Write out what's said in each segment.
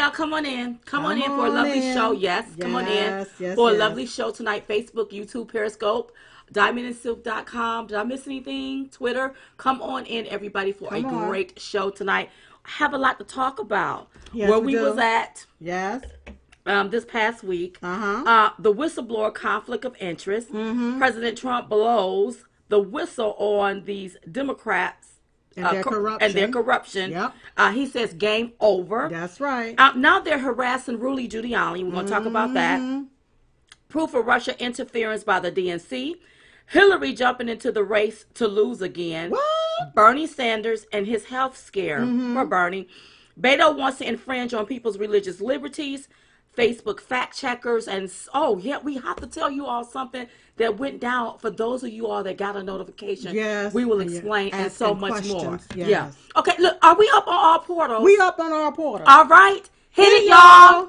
y'all, come on in. Come on in for a lovely show. Yes, come on in for a lovely show tonight. Facebook, YouTube, Periscope, diamondandsilk.com. Did I miss anything? Twitter. Come on in, everybody, for a great show tonight. I have a lot to talk about. Yes, where we was at. Yes. This past week. The whistleblower conflict of interest. President Trump blows the whistle on these Democrats. And their corruption. Yep. He says game over. That's right. Now they're harassing Rudy Giuliani. We're going to talk about that. Proof of Russia interference by the DNC. Hillary jumping into the race to lose again. What? Bernie Sanders and his health scare for Bernie. Beto wants to infringe on people's religious liberties. Facebook fact checkers. And we have to tell you all something that went down for those of you all that got a notification. Yes. We will explain and so much more. Yes. Yeah. Okay, look, are we up on our portals? We up on our portal. All right. Hit it, y'all.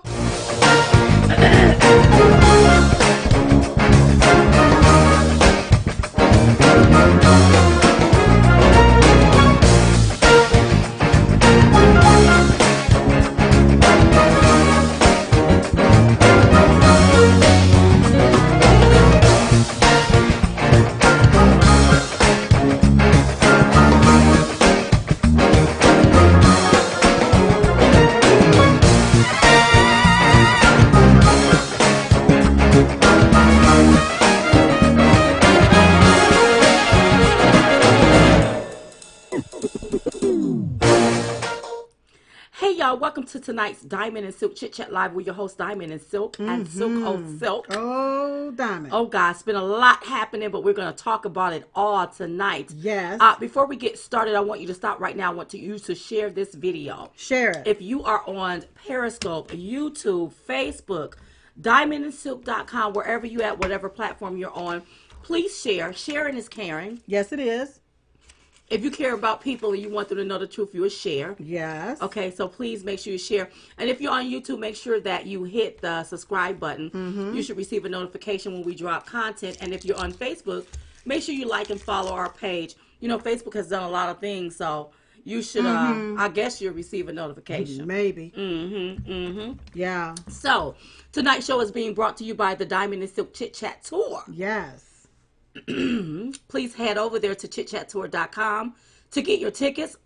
Welcome to tonight's Diamond and Silk Chit Chat Live with your host Diamond and Silk and Silk Silk. Oh, Diamond. Oh, God, it's been a lot happening, but we're going to talk about it all tonight. Yes. Before we get started, I want you to stop right now. I want you to share this video. Share it. If you are on Periscope, YouTube, Facebook, diamondandsilk.com, wherever you at, whatever platform you're on, please share. Sharing is caring. Yes, it is. If you care about people and you want them to know the truth, you will share. Yes. Okay, so please make sure you share. And if you're on YouTube, make sure that you hit the subscribe button. You should receive a notification when we drop content. And if you're on Facebook, make sure you like and follow our page. You know, Facebook has done a lot of things, so you should, I guess you'll receive a notification. Maybe. Yeah. So, tonight's show is being brought to you by the Diamond and Silk Chit Chat Tour. Yes. Please head over there to chitchattour.com to get your tickets.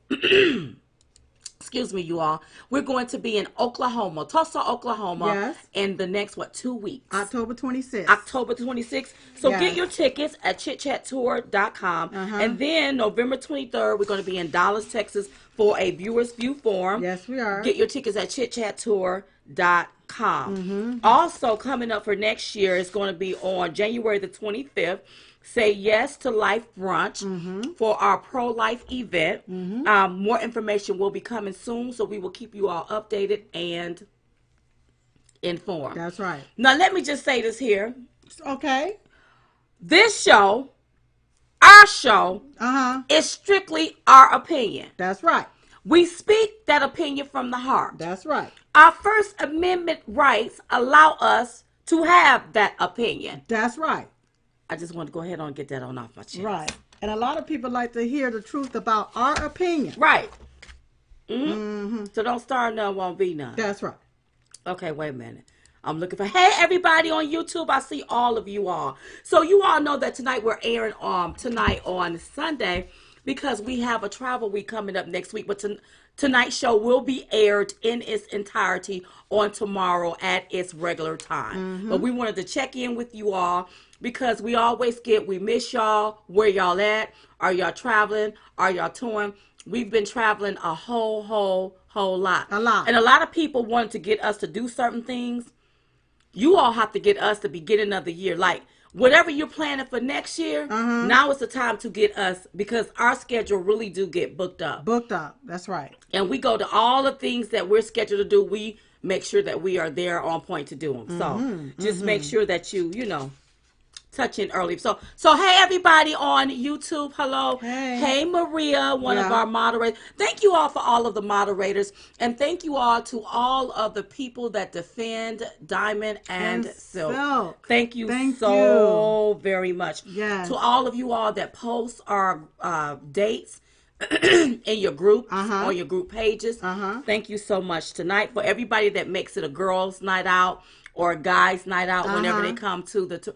Excuse me, you all. We're going to be in Oklahoma, Tulsa, Oklahoma, in the next, 2 weeks? October 26th. October 26th. So get your tickets at chitchattour.com. And then November 23rd, we're going to be in Dallas, Texas for a Viewers View Forum. Yes, we are. Get your tickets at chitchattour.com. Also, coming up for next year is going to be on January the 25th. Say Yes to Life Brunch for our pro-life event. More information will be coming soon, so we will keep you all updated and informed. That's right. Now, let me just say this here. Okay. This show, our show, is strictly our opinion. That's right. We speak that opinion from the heart. That's right. Our First Amendment rights allow us to have that opinion. That's right. I just want to go ahead and get that on off my chest. Right. And a lot of people like to hear the truth about our opinion. Right. So don't start none, won't be none. That's right. Okay, wait a minute. I'm looking for, hey, everybody on YouTube. I see all of you all. So you all know that tonight we're airing tonight on Sunday because we have a travel week coming up next week. But tonight's show will be aired in its entirety on tomorrow at its regular time. But we wanted to check in with you all because we miss y'all. Where y'all at? Are y'all traveling? Are y'all touring? We've been traveling a whole lot. A lot. And a lot of people wanted to get us to do certain things. You all have to get us the beginning of the year. Like, whatever you're planning for next year, now is the time to get us, because our schedule really do get booked up. Booked up. That's right. And we go to all the things that we're scheduled to do. We make sure that we are there on point to do them. So just make sure that you touch in early. So hey, everybody on YouTube. Hello. Hey Maria, one of our moderators. Thank you all for all of the moderators. And thank you all to all of the people that defend Diamond and Silk. Thank you so very much. Yes. To all of you all that post our dates in your groups, Uh-huh. on your group pages. Uh-huh. Thank you so much tonight. For everybody that makes it a girls' night out or a guys' night out whenever they Uh-huh. come to the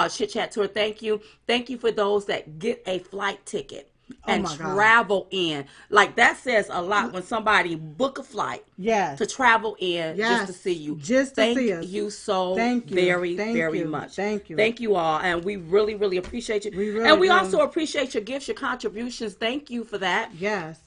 Chit Chat tour. Thank you. Thank you for those that get a flight ticket Oh and my God. travel in. Like that says a lot when somebody book a flight Yes. to travel in just to see Yes. you. Just to see Thank us. you so Thank you. very, Thank very you. much. Thank you. Thank you all. And we really, really appreciate you. We really And we do. also appreciate your gifts, your contributions. Thank you for that. Yes.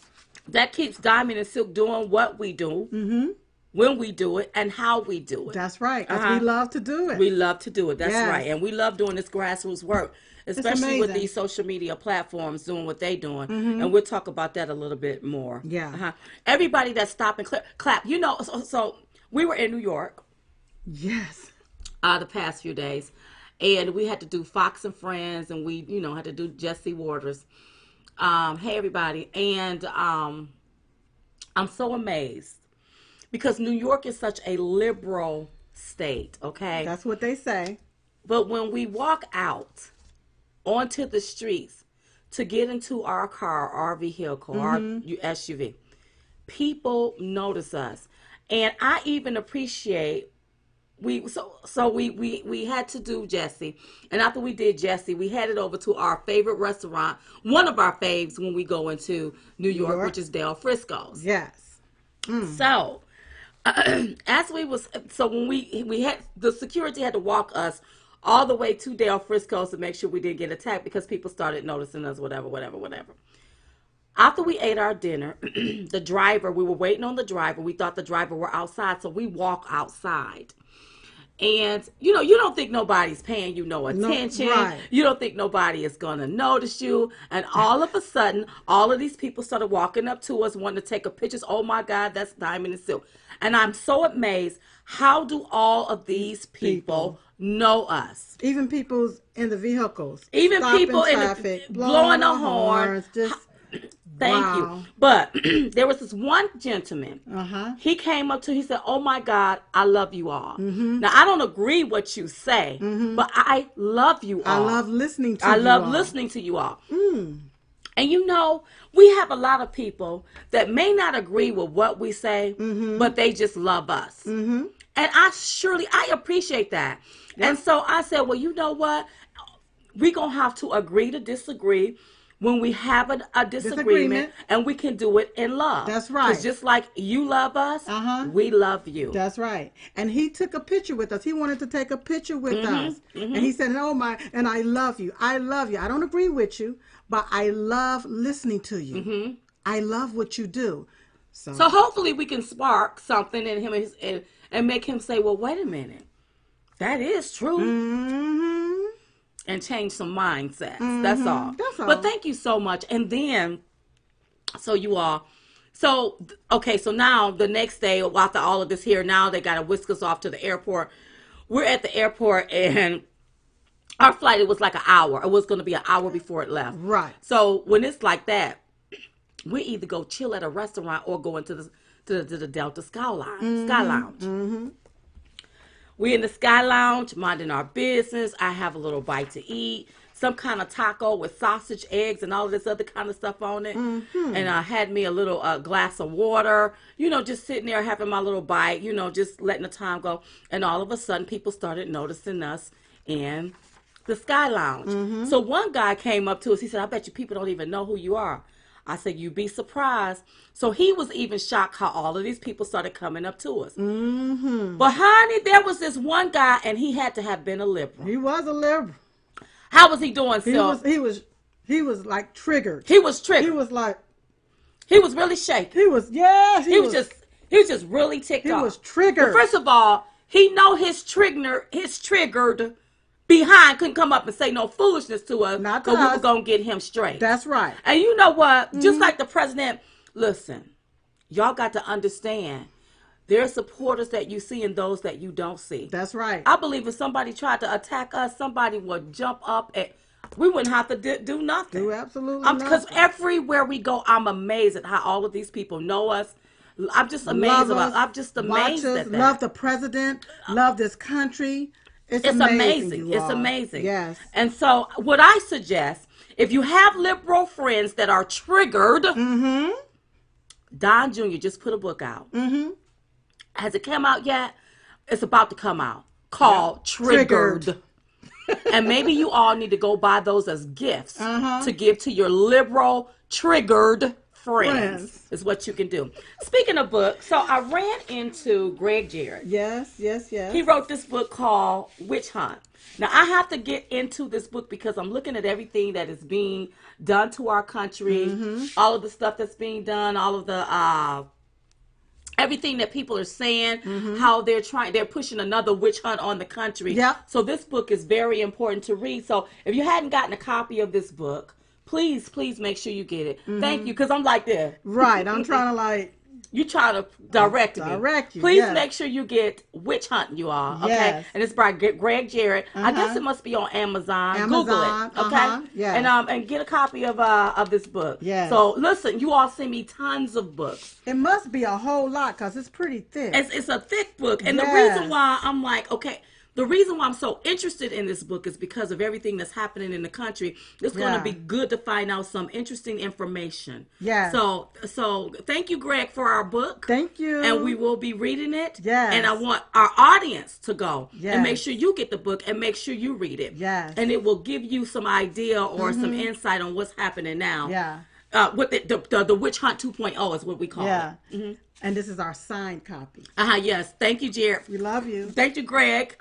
That keeps Diamond and Silk doing what we do, when we do it, and how we do it. That's right. Because we Uh-huh. love to do it. We love to do it. That's Yes. right. And we love doing this grassroots work, It's especially with amazing. these social media platforms doing what they doing. And we'll talk about that a little bit more. Yeah. Uh-huh. Everybody that stopped and clap. You know, so we were in New York Yes. the past few days, and we had to do Fox and Friends, and we, had to do Jesse Waters. Hey, everybody. And I'm so amazed because New York is such a liberal state, okay? That's what they say. But when we walk out onto the streets to get into our car, our vehicle, our SUV, people notice us. And I even appreciate we had to do Jesse. And after we did Jesse, we headed over to our favorite restaurant, one of our faves when we go into New York, which is Del Frisco's. Yes. So as we was when we had the security had to walk us all the way to Del Frisco's to make sure we didn't get attacked because people started noticing us, whatever. After we ate our dinner, the driver, we were waiting on the driver. We thought the driver were outside, so we walk outside. And, you don't think nobody's paying you no attention. No, right. You don't think nobody is going to notice you. And all of a sudden, all of these people started walking up to us, wanting to take a pictures. Oh, my God, that's Diamond and Silk. And I'm so amazed. How do all of these people know us? Even people in the vehicles. Even stopping people in traffic, the blowing a horn. horns, just Thank wow. you. But there was this one gentleman. Uh-huh. He came up to, he said, "Oh my God, I love you all." Now, I don't agree what you say, but I love you all. I love listening to you I love all. listening to you all. And we have a lot of people that may not agree with what we say, but they just love us. And I appreciate that. Yep. And so I said, well, you know what? We're going to have to agree to disagree when we have a disagreement, and we can do it in love. That's right. Because just like you love us, we love you. That's right. And he took a picture with us. He wanted to take a picture with us. And he said, "Oh my, and I love you. I love you. I don't agree with you, but I love listening to you. I love what you do." So hopefully we can spark something in him and make him say, well, wait a minute. That is true. And change some mindsets. That's all. That's all. But thank you so much. And then, so now the next day, after all of this here, now they got to whisk us off to the airport. We're at the airport, and our flight, it was like an hour. It was going to be an hour before it left. Right. So when it's like that, we either go chill at a restaurant or go into the Delta Sky Lounge. We in the Sky Lounge, minding our business. I have a little bite to eat. Some kind of taco with sausage, eggs, and all of this other kind of stuff on it. And I had me a little glass of water. Just sitting there having my little bite. Just letting the time go. And all of a sudden, people started noticing us in the Sky Lounge. So one guy came up to us. He said, "I bet you people don't even know who you are." I said, "You'd be surprised." So he was even shocked how all of these people started coming up to us. But honey, there was this one guy, and he had to have been a liberal. he was a liberal. How was he doing, Sil? He was like triggered. He was triggered. He was like, he was really shaking. he was just really ticked off. He was triggered. But first of all, he know his triggered behind couldn't come up and say no foolishness to us. Not to so we us. were gonna get him straight. That's right. And you know what? Just like the president, listen, y'all got to understand. There are supporters that you see and those that you don't see. That's right. I believe if somebody tried to attack us, somebody would jump up and we wouldn't have to do nothing. Do absolutely nothing. Because everywhere we go, I'm amazed at how all of these people know us. I'm just amazed I'm just amazed at that. Love the president. Love this country. It's amazing. you It's all. amazing. Yes. And so what I suggest If you have liberal friends that are triggered, Mm-hmm. Don Jr. just put a book out. Mm-hmm. Has it come out yet? It's about to come out. Called Triggered. And maybe you all need to go buy those as gifts to give to your liberal triggered friends. Is what you can do. Speaking of books, so I ran into Greg Jarrett. Yes, yes, yes. He wrote this book called Witch Hunt. Now, I have to get into this book because I'm looking at everything that is being done to our country, all of the stuff that's being done, all of the everything that people are saying, how they're pushing another witch hunt on the country. Yep. So this book is very important to read. So if you hadn't gotten a copy of this book, please make sure you get it. Thank you, because I'm like this. Right, I'm trying to like... You try to direct me. Direct you, Please yes. make sure you get Witch Hunt, you all. Okay? Yes. And it's by Greg Jarrett. I guess it must be on Amazon. Google it. Okay? Yes. And get a copy of this book. Yes. So listen, you all send me tons of books. It must be a whole lot because it's pretty thick. It's a thick book. And Yes. the reason why I'm like, okay, the reason why I'm so interested in this book is because of everything that's happening in the country. It's going to be good to find out some interesting information. Yeah. So thank you, Greg, for our book. Thank you. And we will be reading it. Yes. And I want our audience to go Yes. and make sure you get the book and make sure you read it. Yes. And it will give you some idea or some insight on what's happening now. Yeah. With the Witch Hunt 2.0 is what we call it. And this is our signed copy. Yes. Thank you, Jared. We love you. Thank you, Greg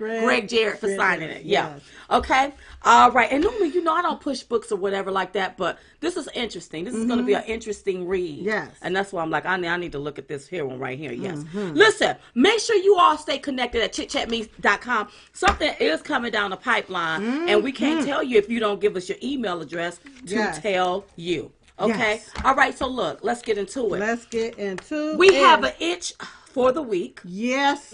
Jarrett, for signing it. Yeah. Yes. Okay. All right. And normally, I don't push books or whatever like that, but this is interesting. This is going to be an interesting read. Yes. And that's why I'm like, I need to look at this here one right here. Yes. Listen, make sure you all stay connected at chitchatme.com. Something is coming down the pipeline, and we can't tell you if you don't give us your email address to tell you. Okay. Yes. All right. So look, let's get into it. Let's get into We have an itch for the week. Yes.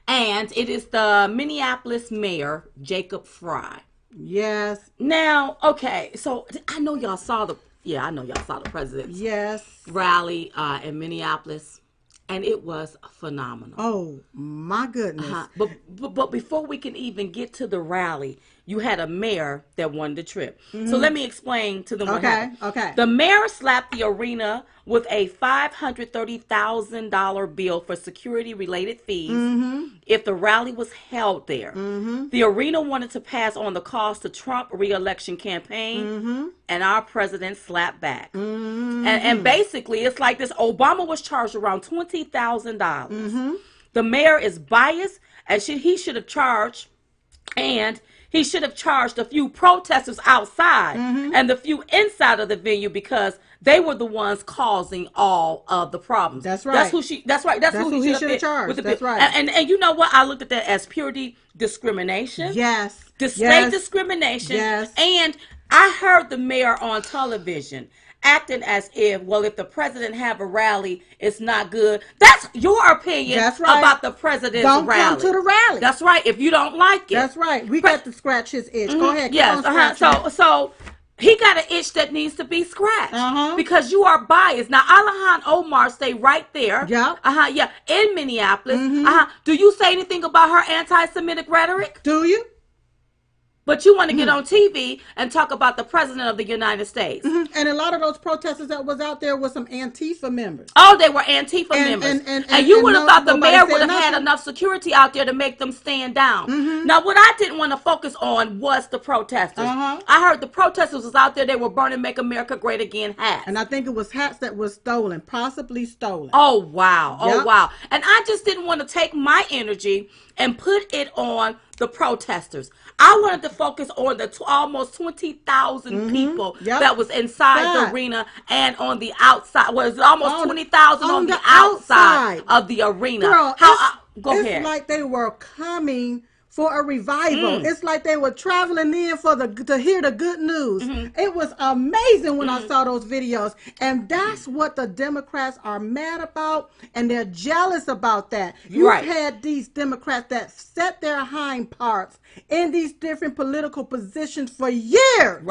And it is the Minneapolis mayor, Jacob Fry. Yes. Now, okay, so I know y'all saw the president's Yes. rally in Minneapolis, and it was phenomenal. Oh, my goodness. But before we can even get to the rally, you had a mayor that won the trip. So let me explain to them what happened. Okay. The mayor slapped the arena with a $530,000 bill for security-related fees if the rally was held there. The arena wanted to pass on the cost to Trump re-election campaign, and our president slapped back. And basically, it's like this. Obama was charged around $20,000. The mayor is biased, and he should have charged, and he should have charged a few protesters outside and the few inside of the venue because they were the ones causing all of the problems. That's right. That's who he should have charged. That's right. And you know what? I looked at that as purity discrimination. Yes. State discrimination. Yes. And I heard the mayor on television acting as if the president have a rally, it's not good. That's your opinion. That's right. About the president's Don't rally. come to the rally. That's right. If you don't like it. That's right. We got to scratch his itch. Go ahead. Yes. So he got an itch that needs to be scratched because you are biased. Now, Alejandro Omar stay right there. Yeah. In Minneapolis. Do you say anything about her anti-Semitic rhetoric? Do you? But you want to get on TV and talk about the president of the United States. And a lot of those protesters that was out there were some Antifa members. Oh, they were Antifa members. And you would have thought the mayor would have had enough security out there to make them stand down. Now, what I didn't want to focus on was the protesters. I heard the protesters was out there. They were burning Make America Great Again hats. And I think it was hats that were stolen, possibly stolen. Oh, wow. Oh, wow. And I just didn't want to take my energy and put it on the protesters. I wanted to focus on the almost 20,000 people that was inside the arena and on the outside. Well, it was almost 20,000 on the outside of the arena. Girl, go ahead. It's like they were coming for a revival. It's like they were traveling in to hear the good news. It was amazing when I saw those videos. And that's what the Democrats are mad about, and they're jealous about that. You've had these Democrats that set their hind parts in these different political positions for years,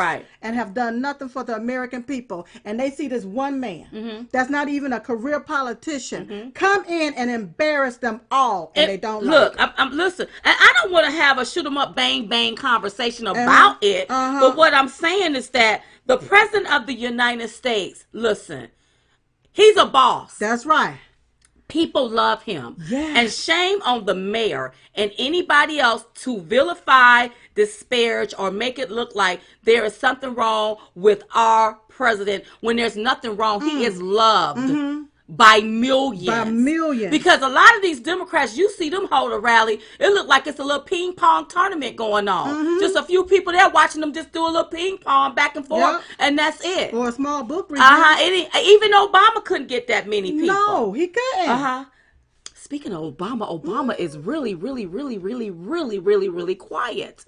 and have done nothing for the American people. And they see this one man that's not even a career politician come in and embarrass them all, and they don't look. Like it. I'm listen, and I don't don't want to have a shoot 'em up, bang bang conversation about it. But what I'm saying is that the president of the United States, listen, he's a boss. That's right. People love him. Yes. And shame on the mayor and anybody else to vilify, disparage, or make it look like there is something wrong with our president when there's nothing wrong. He is loved by millions. By millions. Because a lot of these Democrats, you see them hold a rally, it look like it's a little ping pong tournament going on. Just a few people there watching them just do a little ping pong back and forth, and that's it. Or a small book review. Even Obama couldn't get that many people. No, he couldn't. Speaking of Obama is really, really, really, really, really, really, really quiet.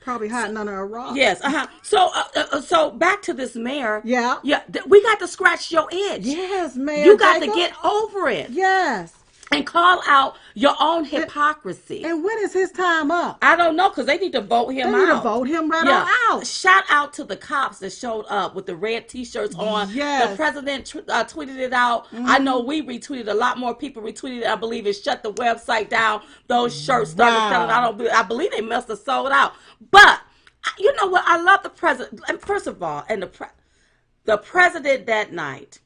Probably hiding under a rock. Yes. So back to this mayor. Yeah. We got to scratch your itch. Yes, Mayor. You got to get over it. Yes. And call out your own hypocrisy. And when is his time up? I don't know, because they need to vote him out. They need to vote him right on out. Shout out to the cops that showed up with the red T-shirts on. Yes. The president tweeted it out. I know we retweeted. A lot more people retweeted it. I believe it shut the website down. Those shirts started selling. I believe they must have sold out. But you know what? I love the president. And first of all, and the president that night,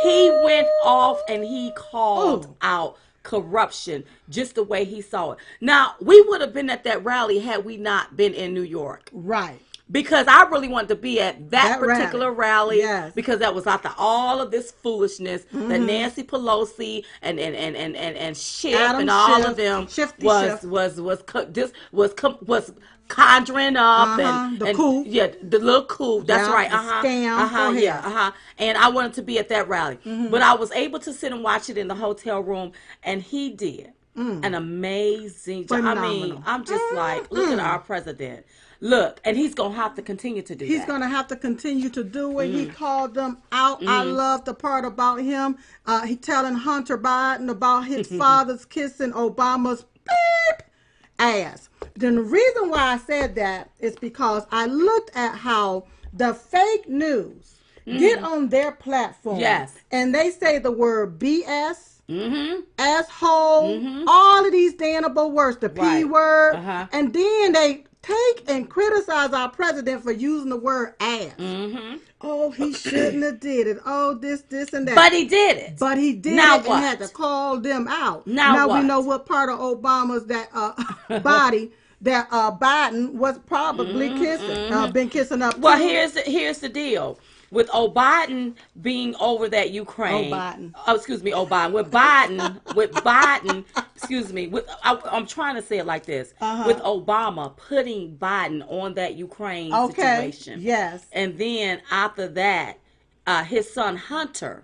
he went off and he called out corruption just the way he saw it. Now, we would have been at that rally had we not been in New York. Right. Because I really wanted to be at that particular rally. Yes. Because that was after all of this foolishness that Nancy Pelosi and Schiff and all of them was conjuring up and the coup. Yeah, the little coup. That's right. Scam. And I wanted to be at that rally. But I was able to sit and watch it in the hotel room, and he did an amazing job. I mean, I'm just like, look at our president. Look, and he's going to have to continue to do that. He's going to have to continue to do it. He called them out. I love the part about him. He telling Hunter Biden about his father's kissing Obama's beep ass. Then the reason why I said that is because I looked at how the fake news get on their platform. Yes. And they say the word BS, asshole, all of these damnable words, the P word, and then they take and criticize our president for using the word ass. Oh, he shouldn't have did it. Oh, this, and that. But he did it. But he did now it what? And had to call them out. Now what? We know what part of Obama's that body that Biden was probably kissing, been kissing up. Well, here's the deal. With Biden being over that Ukraine, Obama. With Biden, excuse me. I'm trying to say it like this. With Obama putting Biden on that Ukraine situation. Yes. And then after that, his son Hunter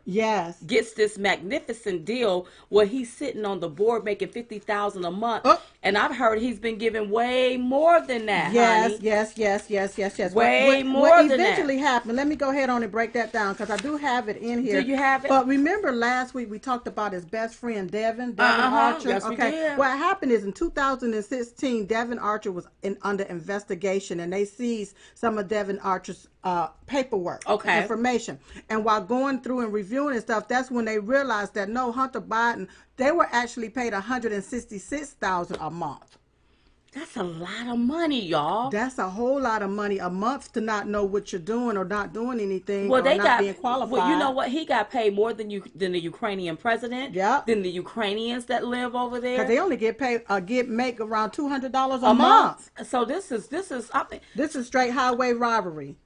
gets this magnificent deal where he's sitting on the board making $50,000 a month, and I've heard he's been given way more than that. Honey. Yes. Way more what than that. eventually happened. Let me go ahead on and break that down because I do have it in here. Do you have it? But remember last week we talked about his best friend Devin Archer. Yes, we did. What happened is in 2016, Devin Archer was under investigation, and they seized some of Devin Archer's paperwork, information. And while going through and reviewing and stuff, that's when they realized that no, Hunter Biden, they were actually paid $166,000 a month. That's a lot of money, y'all. That's a whole lot of money a month to not know what you're doing or not doing anything or they not being qualified. Well, you know what? He got paid more than the Ukrainian president. Yeah. Than the Ukrainians that live over there. Because they only get paid make around $200 a month. So this is I mean, this is straight highway robbery.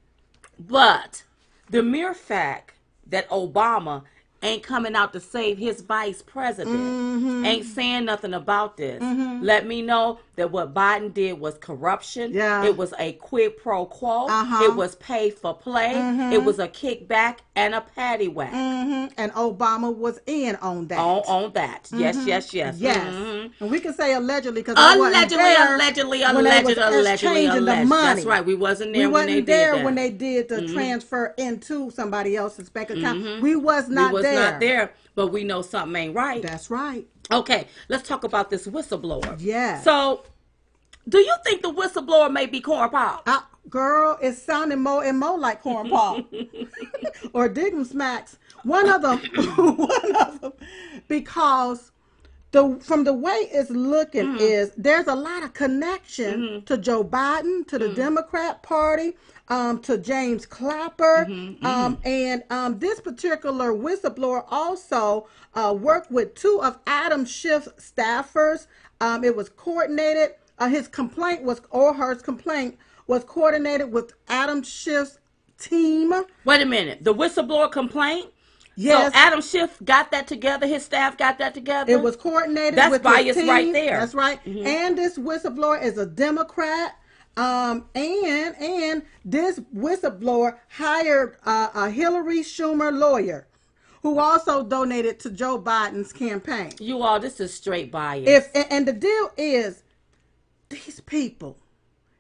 But the mere fact that Obama ain't coming out to save his vice president, ain't saying nothing about this, let me know that what Biden did was corruption. Yeah. It was a quid pro quo. It was pay for play. It was a kickback and a paddywhack. And Obama was in on that. On that. Yes. And we can say allegedly because allegedly. The money. That's right. We wasn't there when they did the transfer into somebody else's bank account. We was not there. But we know something ain't right. That's right. Okay, let's talk about this whistleblower. Yeah. So, do you think the whistleblower may be Corn Pop? Girl, it's sounding more and more like Corn Pop. Or Diggum Smacks. One of them. Because from the way it's looking is there's a lot of connection to Joe Biden, to the Democrat Party, to James Clapper, and this particular whistleblower also worked with two of Adam Schiff's staffers. It was coordinated. His complaint was, or her complaint was coordinated with Adam Schiff's team. Wait a minute. The whistleblower complaint? Yes. So Adam Schiff got that together. His staff got that together. It was coordinated. That's with bias his team. right there. That's right. And this whistleblower is a Democrat. And this whistleblower hired a Hillary Schumer lawyer, who also donated to Joe Biden's campaign. You all, this is straight bias. And the deal is, these people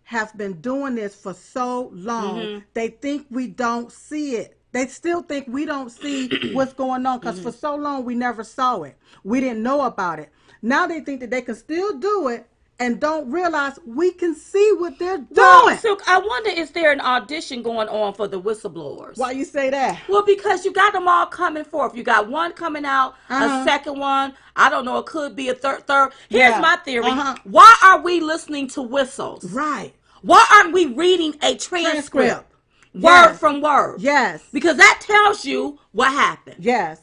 have been doing this for so long. They think we don't see it. They still think we don't see what's going on because for so long we never saw it. We didn't know about it. Now they think that they can still do it and don't realize we can see what they're doing. Well, Silk, I wonder, is there an audition going on for the whistleblowers? Why you say that? Well, because you got them all coming forth. You got one coming out, a second one. I don't know. It could be a third. Here's my theory. Why are we listening to whistles? Right. Why aren't we reading a transcript? Word from word. Yes. Because that tells you what happened. Yes.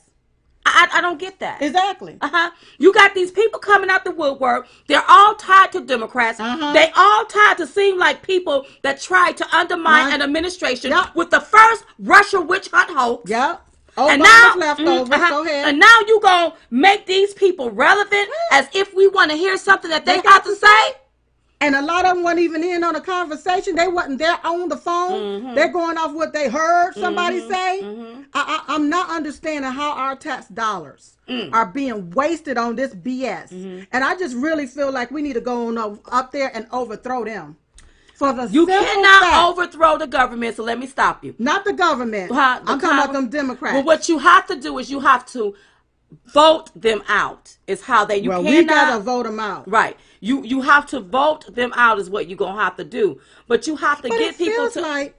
I don't get that. Exactly. You got these people coming out the woodwork. They're all tied to Democrats. They all tied to seem like people that tried to undermine an administration with the first Russia witch hunt hoax. Yep. And now, leftovers. Go ahead. And now you gonna make these people relevant as if we want to hear something that they got to say. And a lot of them weren't even in on the conversation. They wasn't there on the phone. They're going off what they heard somebody say. I'm not understanding how our tax dollars are being wasted on this BS. And I just really feel like we need to go on up there and overthrow them. For the You cannot fact, overthrow the government, so let me stop you. not the government. I'm talking about them Democrats. Well, what you have to do is you have to vote them out. Is how they you well, cannot we gotta vote them out. Right. You have to vote them out is what you're gonna have to do. But you have to get people to like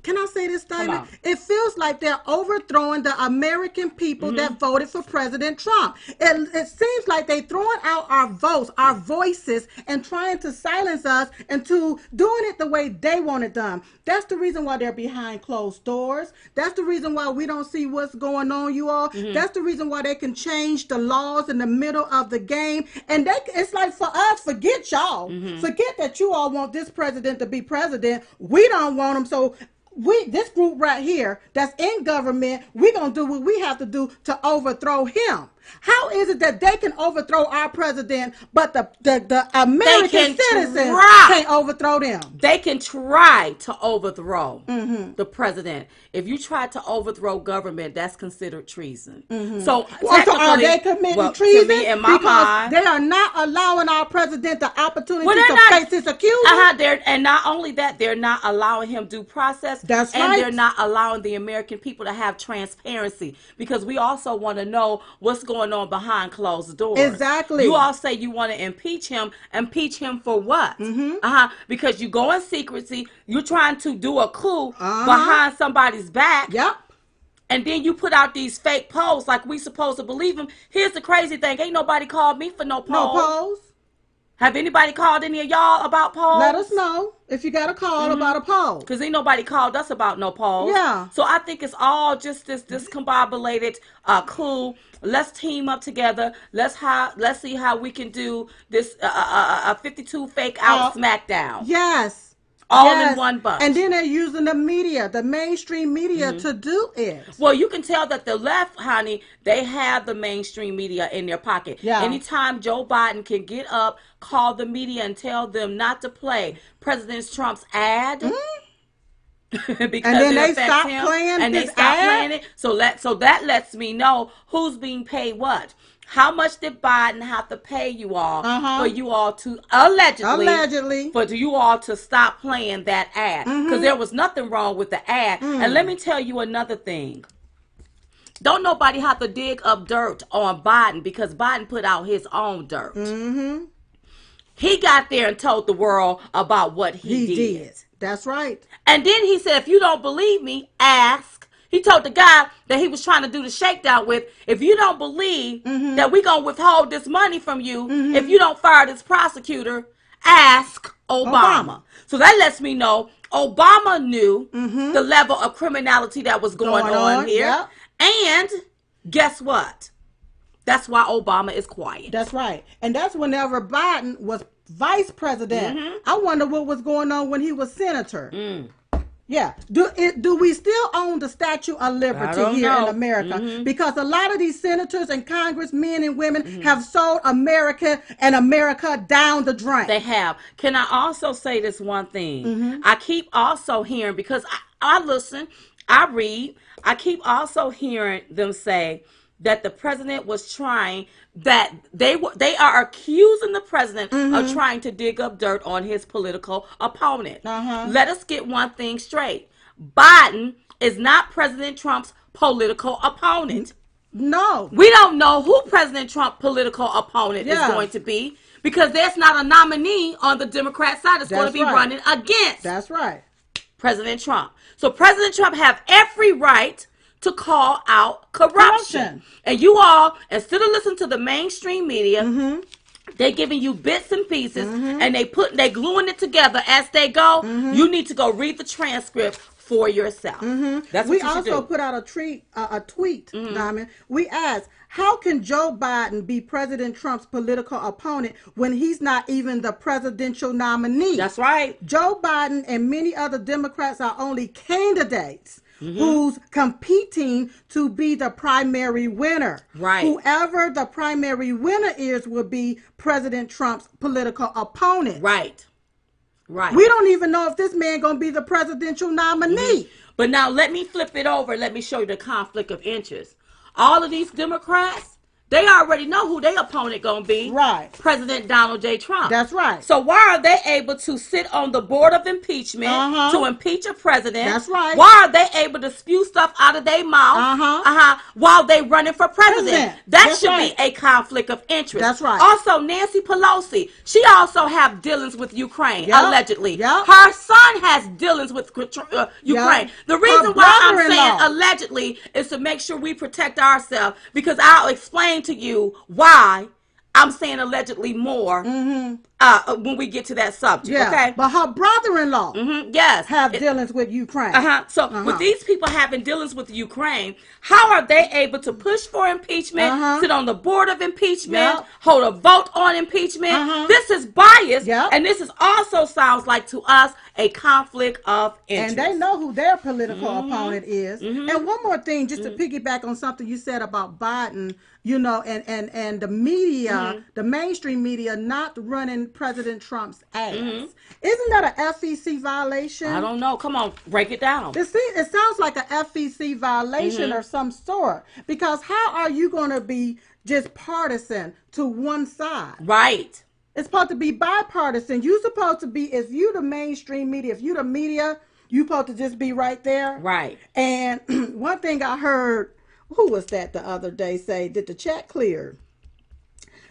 can I say this statement? It feels like they're overthrowing the American people that voted for President Trump. It seems like they're throwing out our votes, our voices, and trying to silence us into doing it the way they want it done. That's the reason why they're behind closed doors. That's the reason why we don't see what's going on, you all. That's the reason why they can change the laws in the middle of the game. And it's like, for us, forget y'all. Forget that you all want this president to be president. We don't want him. So this group right here that's in government, we're going to do what we have to do to overthrow him. How is it that they can overthrow our president, but the American citizens can't overthrow them? They can try to overthrow the president. If you try to overthrow government, that's considered treason. So are they committing treason? To me, in my because mind, they are not allowing our president the opportunity to face his accusers. And not only that, they're not allowing him due process. That's and right. They're not allowing the American people to have transparency, because we also want to know what's going on behind closed doors. Exactly. You all say you want to impeach him. Impeach him for what? Because you go in secrecy. You're trying to do a coup behind somebody's back. Yep. And then you put out these fake polls like we supposed to believe them. Here's the crazy thing. Ain't nobody called me for no polls. No polls. Have anybody called any of y'all about polls? Let us know if you got a call about a poll. Because ain't nobody called us about no polls. Yeah. So I think it's all just this discombobulated coup. Let's team up together. Let's see how we can do this 52 fake out SmackDown. Yes. All in one bunch. And then they're using the media, the mainstream media, to do it. Well, you can tell that the left, honey, they have the mainstream media in their pocket. Yeah. Anytime Joe Biden can get up, call the media, and tell them not to play President Trump's ad. Because and then they stop playing and they stop playing it. So that lets me know who's being paid what. How much did Biden have to pay you all for you all to allegedly for you all to stop playing that ad? Because there was nothing wrong with the ad. And let me tell you another thing. Don't nobody have to dig up dirt on Biden, because Biden put out his own dirt. He got there and told the world about what he did. That's right. And then he said, if you don't believe me, ask. He told the guy that he was trying to do the shakedown with, if you don't believe that we're going to withhold this money from you, if you don't fire this prosecutor, ask Obama. So that lets me know Obama knew the level of criminality that was going on here. Yep. And guess what? That's why Obama is quiet. That's right. And that's whenever Biden was vice president. I wonder what was going on when he was senator. Yeah. Do we still own the Statue of Liberty here in America? Because a lot of these senators and congressmen and women have sold America and America down the drain. They have. Can I also say this one thing? I keep also hearing, because I listen, I read, I keep also hearing them say that the president was trying, that they are accusing the president of trying to dig up dirt on his political opponent. Let us get one thing straight. Biden is not President Trump's political opponent. No. We don't know who President Trump's political opponent is going to be, because there's not a nominee on the Democrat side that's going to be running against That's right. President Trump. So President Trump have every right to call out corruption. And you all, instead of listening to the mainstream media, they're giving you bits and pieces, and they gluing it together as they go. You need to go read the transcript for yourself. That's what we you should also do. put out a tweet, Diamond. We asked, how can Joe Biden be President Trump's political opponent when he's not even the presidential nominee? That's right. Joe Biden and many other Democrats are only candidates who's competing to be the primary winner. Right. Whoever the primary winner is will be President Trump's political opponent. Right. Right. We don't even know if this man going to be the presidential nominee. But now let me flip it over. Let me show you the conflict of interest. All of these Democrats, they already know who their opponent going to be. Right. President Donald J. Trump. That's right. So why are they able to sit on the board of impeachment to impeach a president? That's right. Why are they able to spew stuff out of their mouth while they running for president? That That's should right. be a conflict of interest. That's right. Also, Nancy Pelosi, she also have dealings with Ukraine, Yep. allegedly. Yep. Her son has dealings with Ukraine. The reason why I'm saying brother-in-law. allegedly is to make sure we protect ourselves, because I'll explain to you why I'm saying allegedly more when we get to that subject. Yeah. Okay. But her brother-in-law Yes. have dealings with Ukraine. So with these people having dealings with Ukraine, how are they able to push for impeachment, sit on the board of impeachment, hold a vote on impeachment? This is bias, and this is also sounds like to us a conflict of interest. And they know who their political opponent is. And one more thing, just to piggyback on something you said about Biden, you know, and the media, the mainstream media not running President Trump's ads. Isn't that a FEC violation? I don't know. Come on, break it down. It sounds like a FEC violation of some sort. Because how are you going to be just partisan to one side? Right. It's supposed to be bipartisan. You're supposed to be, if you the mainstream media, if you the media, you supposed to just be right there. Right. And one thing I heard, who was that the other day say, did the chat clear?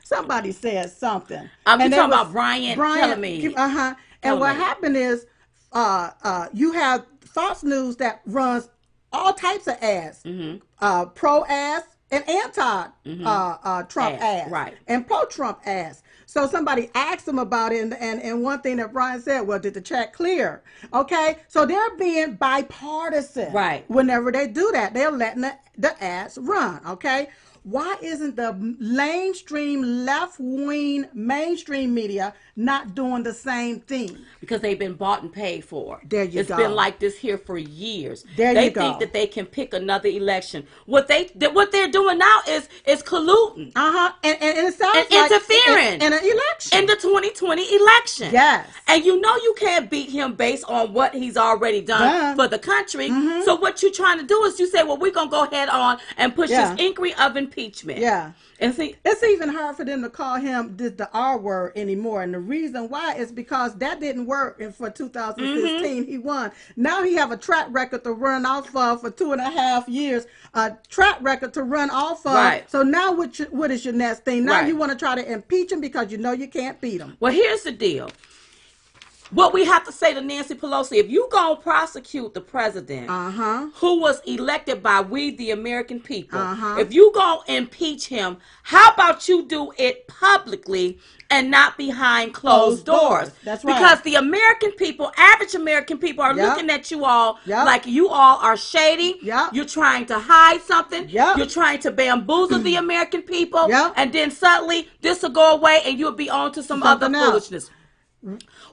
Somebody said something. I'm talking about Brian telling me. And what happened is, you have Fox News that runs all types of ads, pro ads and anti Trump ads, right, and pro Trump ads. So somebody asked him about it, and one thing that Brian said, well, did the chat clear? Okay, so they're being bipartisan. Right. Whenever they do that, they're letting the ads run. Okay. Why isn't the mainstream left-wing mainstream media not doing the same thing? Because they've been bought and paid for. There you It's go. been like this here for years. There they you go. think that they can pick another election. What they're doing now is colluding. And it sounds and like interfering in an election. In the 2020 election. Yes. And you know you can't beat him based on what he's already done for the country. So what you're trying to do is you say, well, we're going to go ahead on and push this inquiry of impeachment. Yeah. And see, it's even hard for them to call him the R word anymore. And the reason why is because that didn't work. And for 2016, he won. Now he have a track record to run off of for 2.5 years. A track record to run off of. Right. So now what is your next thing? Now Right. you want to try to impeach him because you know you can't beat him. Well, here's the deal. what we have to say to Nancy Pelosi, if you gonna prosecute the president who was elected by we the American people, if you gonna impeach him, how about you do it publicly and not behind closed doors? That's right. Because the American people, average American people, are looking at you all like you all are shady. You're trying to hide something. You're trying to bamboozle the American people. And then suddenly this will go away and you'll be on to some other foolishness.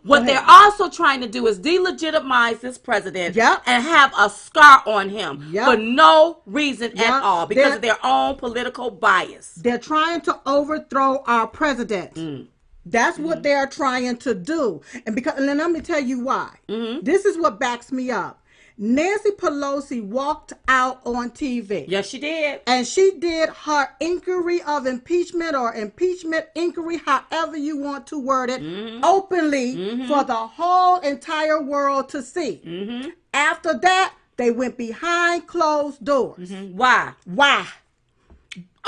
What they're also trying to do is delegitimize this president and have a scar on him for no reason at all because of their own political bias. They're trying to overthrow our president. That's what they're trying to do. And let me tell you why. This is what backs me up. Nancy Pelosi walked out on TV. Yes, she did. And she did her inquiry of impeachment or impeachment inquiry, however you want to word it, openly for the whole entire world to see. After that, they went behind closed doors. Why?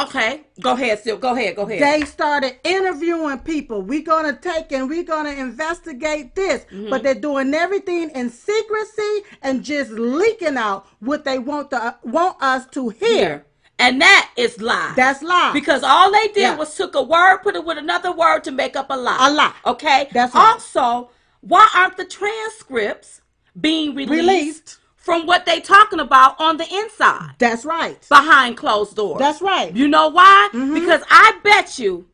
Okay, go ahead, Sil. Go ahead. They started interviewing people. We're going to take and we're going to investigate this. But they're doing everything in secrecy and just leaking out what they want us to hear. And that is lie. That's lie. Because all they did was took a word, put it with another word to make up a lie. A lie. Okay? That's right. Also, why aren't the transcripts being released from what they talking about on the inside? That's right. Behind closed doors. That's right. You know why? Because I bet you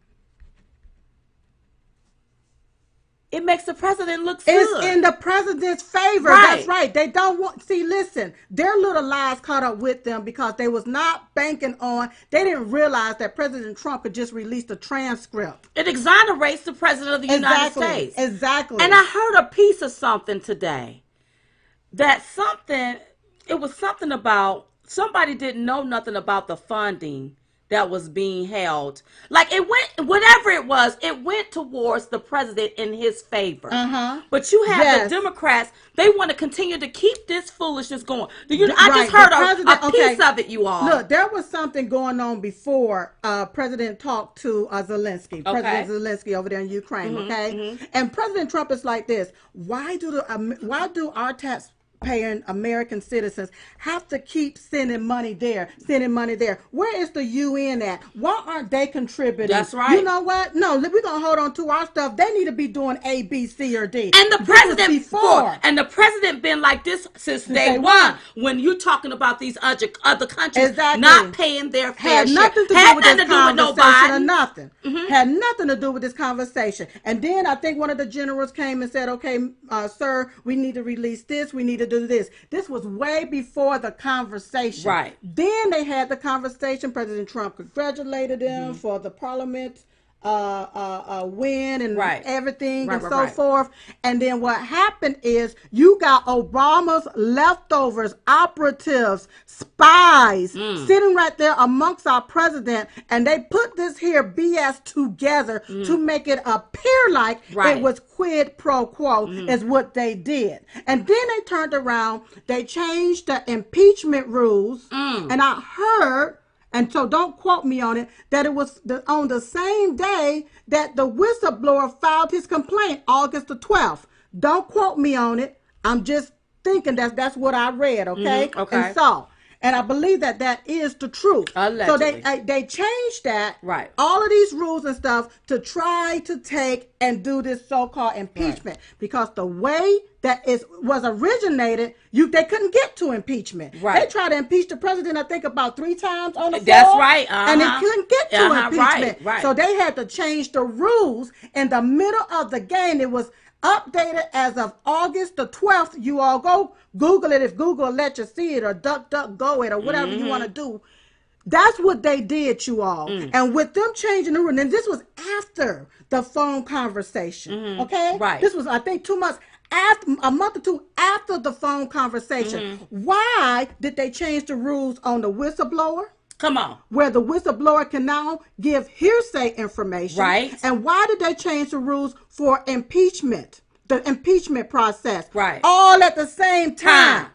it makes the president look good. It's in the president's favor. Right. That's right. They don't want, listen, their little lies caught up with them because they was not banking on, they didn't realize that President Trump had just released a transcript. It exonerates the president of the United States. Exactly. And I heard a piece of something today. It was something about, somebody didn't know nothing about the funding that was being held. Like it went, whatever it was, it went towards the president in his favor. But you have the Democrats, they want to continue to keep this foolishness going. I just heard a piece of it, you all. Look, there was something going on before President talked to Zelensky, President Zelensky over there in Ukraine, And President Trump is like this, why do our tax-paying American citizens have to keep sending money there? Where is the UN at? Why aren't they contributing? That's right. You know what? No, we're going to hold on to our stuff. They need to be doing A, B, C, or D. And the president been like this since day one. When you're talking about these other countries not paying their fair share. Had nothing to do with this conversation or nothing. Had nothing to do with this conversation. And then I think one of the generals came and said, okay, sir, we need to release this. We need to do this. This was way before the conversation. Right. Then they had the conversation. President Trump congratulated them for the parliament win and everything and so forth. And then what happened is you got Obama's leftovers, operatives, spies sitting right there amongst our president, and they put this here BS together to make it appear like it was quid pro quo is what they did. And then they turned around, they changed the impeachment rules, and I heard, and so don't quote me on it, that it was on the same day that the whistleblower filed his complaint, August the 12th. Don't quote me on it. I'm just thinking that's what I read, okay? And so, and I believe that is the truth. Allegedly. So they changed that, right, all of these rules and stuff to try to take and do this so-called impeachment. Because the way that was originated, they couldn't get to impeachment. They tried to impeach the president, I think, about 3 times on the floor. That's right. And they couldn't get to impeachment. Right. So they had to change the rules in the middle of the game. It was updated as of August the 12th. You all go Google it if Google let you see it, or DuckDuckGo it, or whatever you want to do. That's what they did, you all. And with them changing the rule, and this was after the phone conversation, okay? Right. This was, I think, 2 months after, a month or 2 after the phone conversation. Why did they change the rules on the whistleblower? Come on. Where the whistleblower can now give hearsay information. Right. And why did they change the rules for impeachment? The impeachment process. Right. All at the same time.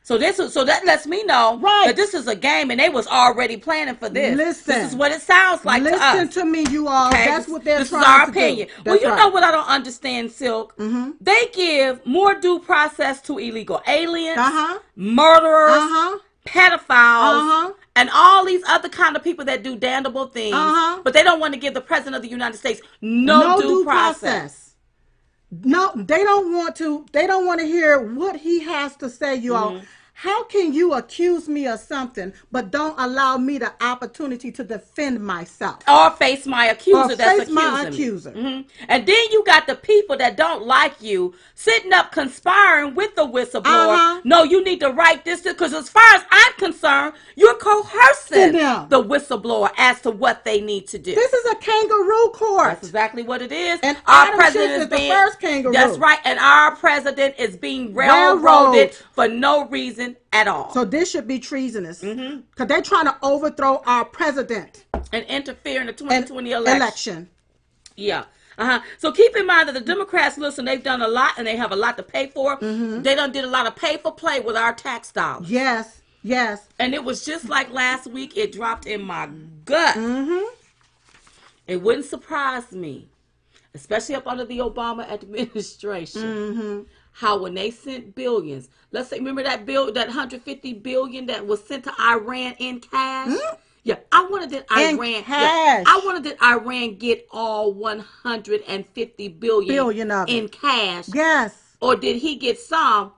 So that lets me know Right. that this is a game, and they was already planning for this. Listen. This is what it sounds like to us. Listen to me, you all. Okay? That's what they're this trying is our to opinion. do. Well, That's you right. know what I don't understand, Silk? They give more due process to illegal aliens, murderers, pedophiles, and all these other kind of people that do damnable things. But they don't want to give the president of the United States no due process. No, they don't want to. They don't want to hear what he has to say, you all. How can you accuse me of something, but don't allow me the opportunity to defend myself? Or face my accuser that's accusing my accuser. me. And then you got the people that don't like you sitting up conspiring with the whistleblower. No, you need to write this because as far as I'm concerned, you're coercing the whistleblower as to what they need to do. This is a kangaroo court. That's exactly what it is. And our president is the first kangaroo. That's right. And our president is being railroaded for no reason at all. So this should be treasonous because they're trying to overthrow our president and interfere in the 2020 election. Yeah. So keep in mind that the Democrats, listen, they've done a lot and they have a lot to pay for. They done did a lot of pay for play with our tax dollars. Yes. And it was just like last week. It dropped in my gut. It wouldn't surprise me, especially up under the Obama administration, how when they sent billions, let's say, remember that bill, that $150 billion that was sent to Iran in cash? Yeah, I wanted that Iran. I wanted that Iran get all 150 billion of in cash. Yes. Or did he get some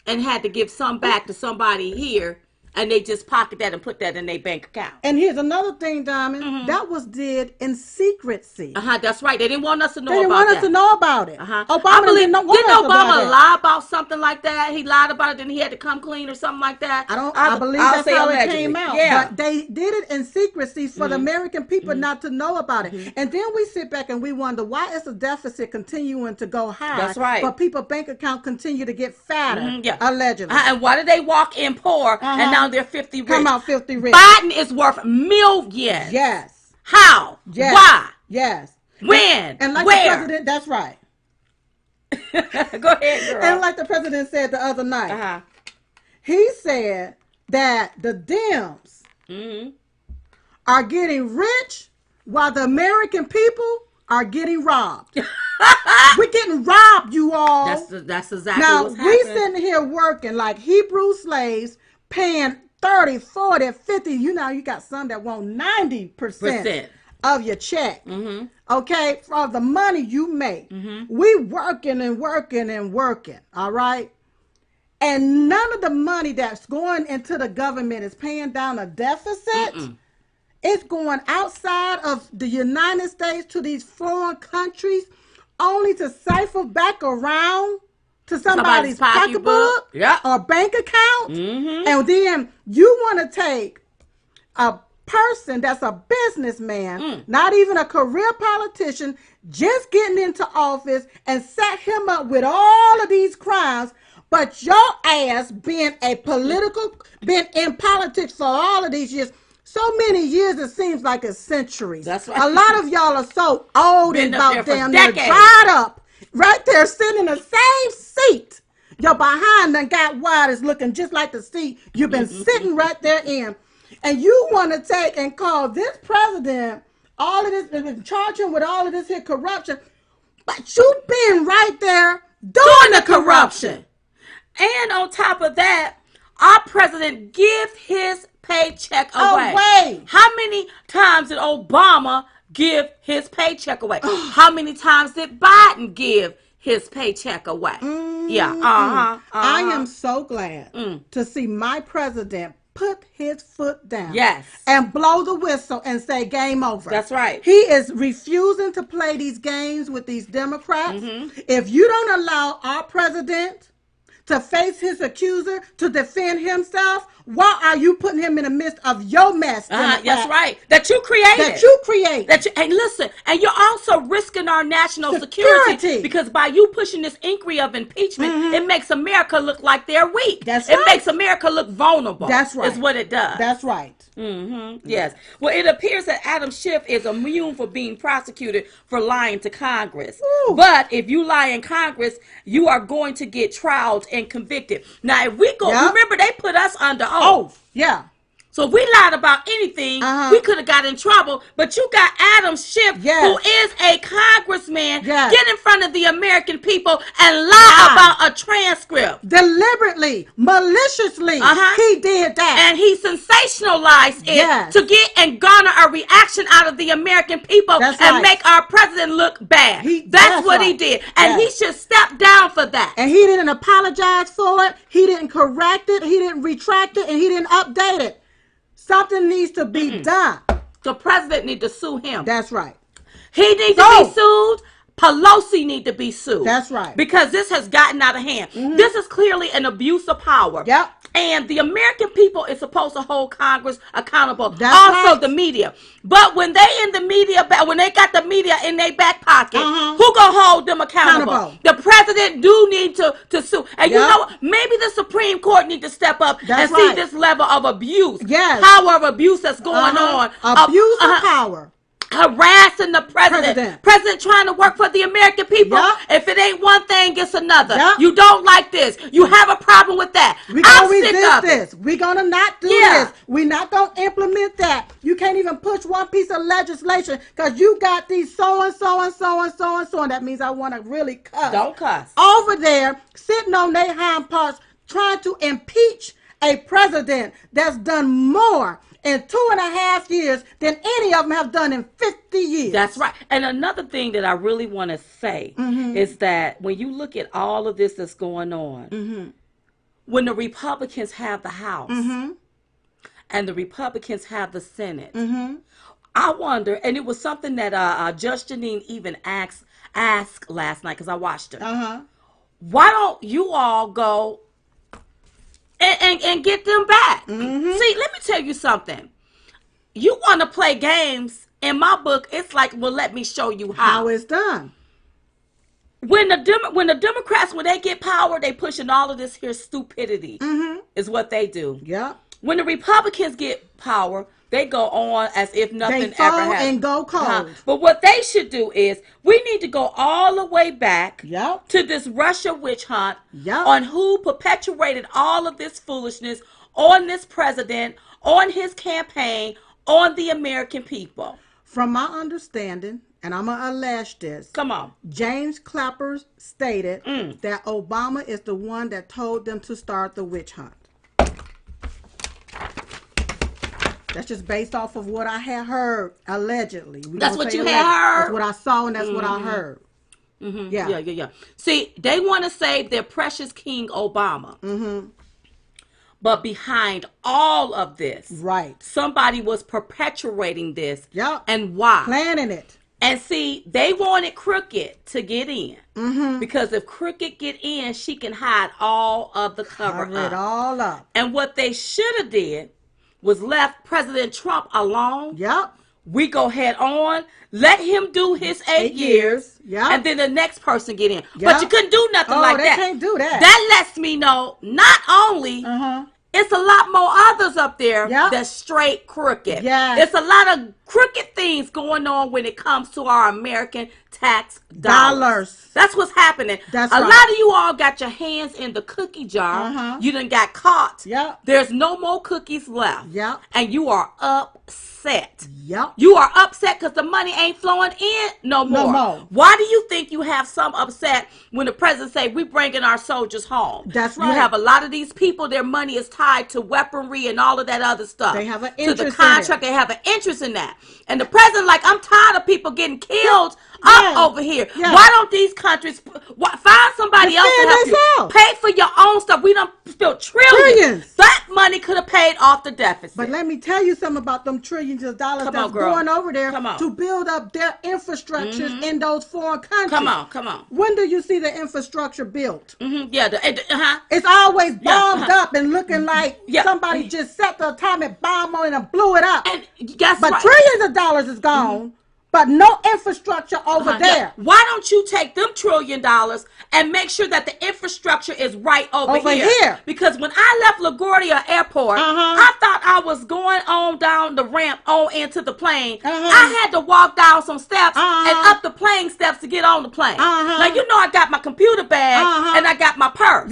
and had to give some back to somebody here? And they just pocket that and put that in their bank account. And here's another thing, Diamond. That was did in secrecy. That's right. They didn't want us to know about it. They didn't want us to know about it. Obama didn't Obama lie about something like that? He lied about it and he had to come clean or something like that? I believe that's how it came out. Yeah. But they did it in secrecy for the American people not to know about it. And then we sit back and we wonder, why is the deficit continuing to go high? That's right. But people's bank account continue to get fatter, allegedly. And why did they walk in poor and now they're 50 rich? Come out 50 rich. Biden is worth millions. Yes. How? Yes. Why? Yes. When? And like where? the president, that's right. Go ahead, girl. And like the president said the other night, he said that the Dems are getting rich while the American people are getting robbed. We're getting robbed, you all. That's exactly now, what's happening. We sitting here working like Hebrew slaves, paying 30, 40, 50. You know, you got some that want 90% of your check. Okay, for the money you make. We working and working and working. All right. And none of the money that's going into the government is paying down a deficit. It's going outside of the United States to these foreign countries only to cipher back around to somebody's pocketbook or bank account. And then you want to take a person that's a businessman, not even a career politician, just getting into office and set him up with all of these crimes. But your ass been in politics for all of these years. So many years, it seems like it's centuries. That's right. A lot of y'all are so old and about damn near dried up. Right there, sitting in the same seat. Your behind done got wide, is looking just like the seat you've been sitting right there in. And you want to take and call this president all of this and charge him with all of this here corruption. But you've been right there doing the corruption. And on top of that, our president gives his paycheck away. How many times did Obama give his paycheck away? How many times did Biden give his paycheck away? I am so glad to see my president put his foot down. Yes. And blow the whistle and say game over. That's right. He is refusing to play these games with these Democrats. If you don't allow our president to face his accuser, to defend himself, why are you putting him in the midst of your mess? That's right. That you created. And listen, and you're also risking our national security because by you pushing this inquiry of impeachment, it makes America look like they're weak. It makes America look vulnerable. That's right. Is what it does. That's right. Yes. Well, it appears that Adam Schiff is immune for being prosecuted for lying to Congress. But if you lie in Congress, you are going to get trialed and convicted. Now, if we go, Yep. remember they put us under oath. Oh, yeah. So if we lied about anything, we could have got in trouble. But you got Adam Schiff, who is a congressman, get in front of the American people and lie about a transcript. Deliberately, maliciously, he did that. And he sensationalized it to get and garner a reaction out of the American people and make our president look bad. That's what he did. And he should step down for that. And he didn't apologize for it. He didn't correct it. He didn't retract it. And he didn't update it. Something needs to be done. The president needs to sue him. That's right. He needs to be sued. Pelosi need to be sued. That's right. Because this has gotten out of hand. This is clearly an abuse of power. Yep. And the American people is supposed to hold Congress accountable. That's also right. the media. But when they in the media, when they got the media in their back pocket, who gonna hold them accountable? The president do need to sue. And you know what? Maybe the Supreme Court need to step up and see this level of abuse. Power of abuse that's going on. Abuse of power. Harassing the president trying to work for the American people. If it ain't one thing, it's another. You don't like this. You have a problem with that. We're going to resist this. We're going to not do this. We're not going to implement that. You can't even push one piece of legislation because you got these so and so and so and so and so. And that means I want to really cuss. Don't cuss. Over there, sitting on their hind parts, trying to impeach a president that's done more in 2.5 years than any of them have done in 50 years. That's right. And another thing that I really want to say is that when you look at all of this that's going on, when the Republicans have the House and the Republicans have the Senate, I wonder, and it was something that Judge Janine even asked last night because I watched her. Why don't you all go and get them back? See, let me tell you something. You want to play games. In my book, it's like, well, let me show you how it's done. When the Democrats, when they get power, they pushing all of this here stupidity is what they do. When the Republicans get power, they go on as if nothing ever happened. And go cold. But what they should do is, we need to go all the way back to this Russia witch hunt on who perpetuated all of this foolishness on this president, on his campaign, on the American people. From my understanding, and I'm going to allege this. Come on. James Clapper stated that Obama is the one that told them to start the witch hunt. That's just based off of what I had heard, allegedly. That's what you had heard? That's what I saw and that's what I heard. Yeah. See, they want to save their precious King Obama. But behind all of this, somebody was perpetuating this. And why? Planning it. And see, they wanted Crooked to get in. Because if Crooked get in, she can hide all of the cover up. It all up. And what they should have did was left President Trump alone. We go head on, let him do his 8 years, and then the next person get in. But you couldn't do nothing like that. They can't do that. That lets me know not only it's a lot more others up there that's straight crooked. It's a lot of crooked things going on when it comes to our American tax dollars. That's what's happening. A lot of you all got your hands in the cookie jar. You done got caught. There's no more cookies left. And you are upset. You are upset because the money ain't flowing in no more. Why do you think you have some upset when the president say we bringing our soldiers home? That's right. You have a lot of these people, their money is tied to weaponry and all of that other stuff. They have an interest to the contract. They have an interest in that. And the president like, I'm tired of people getting killed over here. Why don't these countries find somebody else to help you? Pay for your own stuff. We don't spill trillions. That money could have paid off the deficit. But let me tell you something about them trillions of dollars that's going over there to build up their infrastructures in those foreign countries. Come on. When do you see the infrastructure built? It's always bombed up and looking like somebody just set the atomic bomb on it and blew it up. And guess but trillions of dollars is gone. But no infrastructure over there. Why don't you take them $1 trillion and make sure that the infrastructure is right over here? Because when I left LaGuardia Airport, I thought I was going on down the ramp on into the plane. I had to walk down some steps and up the plane steps to get on the plane. Now, you know I got my computer bag and I got my purse.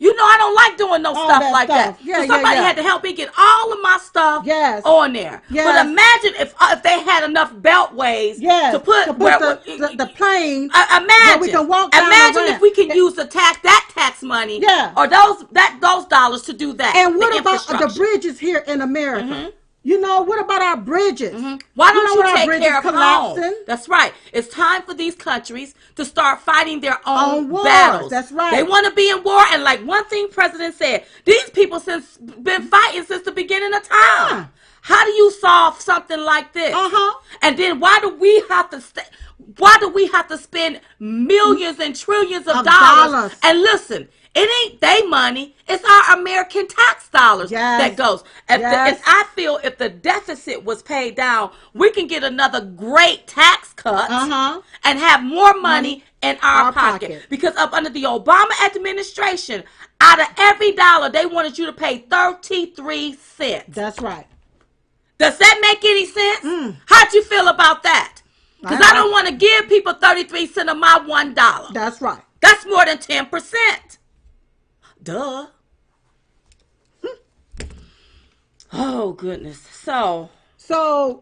You know I don't like doing no All stuff that like that. stuff. Yeah, So yeah, somebody yeah. had to help me get all of my stuff Yes. on there. But Yes. imagine if they had enough beltways to Yes. put To put where the plane where we imagine can walk down the imagine if ramp. we can use the tax money Yeah. or those dollars to do that, And the what about the infrastructure. bridges here in America? You know, what about our bridges? Why You don't know you what our take bridges care of home? collapsing? That's right. It's time for these countries to start fighting their own On wars. battles. That's right. They want to be in war. And like one thing President said, these people since been fighting since the beginning of time. Yeah. How do you solve something like this? Uh-huh. And then why do we have to spend millions and trillions of dollars? And listen, it ain't they money. It's our American tax dollars that goes. If I feel if the deficit was paid down, we can get another great tax cut and have more money in our pocket. Because up under the Obama administration, out of every dollar, they wanted you to pay 33 cents. That's right. Does that make any sense? How'd you feel about that? Because I don't want to give people 33 cents of my $1. That's right. That's more than 10%. Duh. Oh, goodness. So,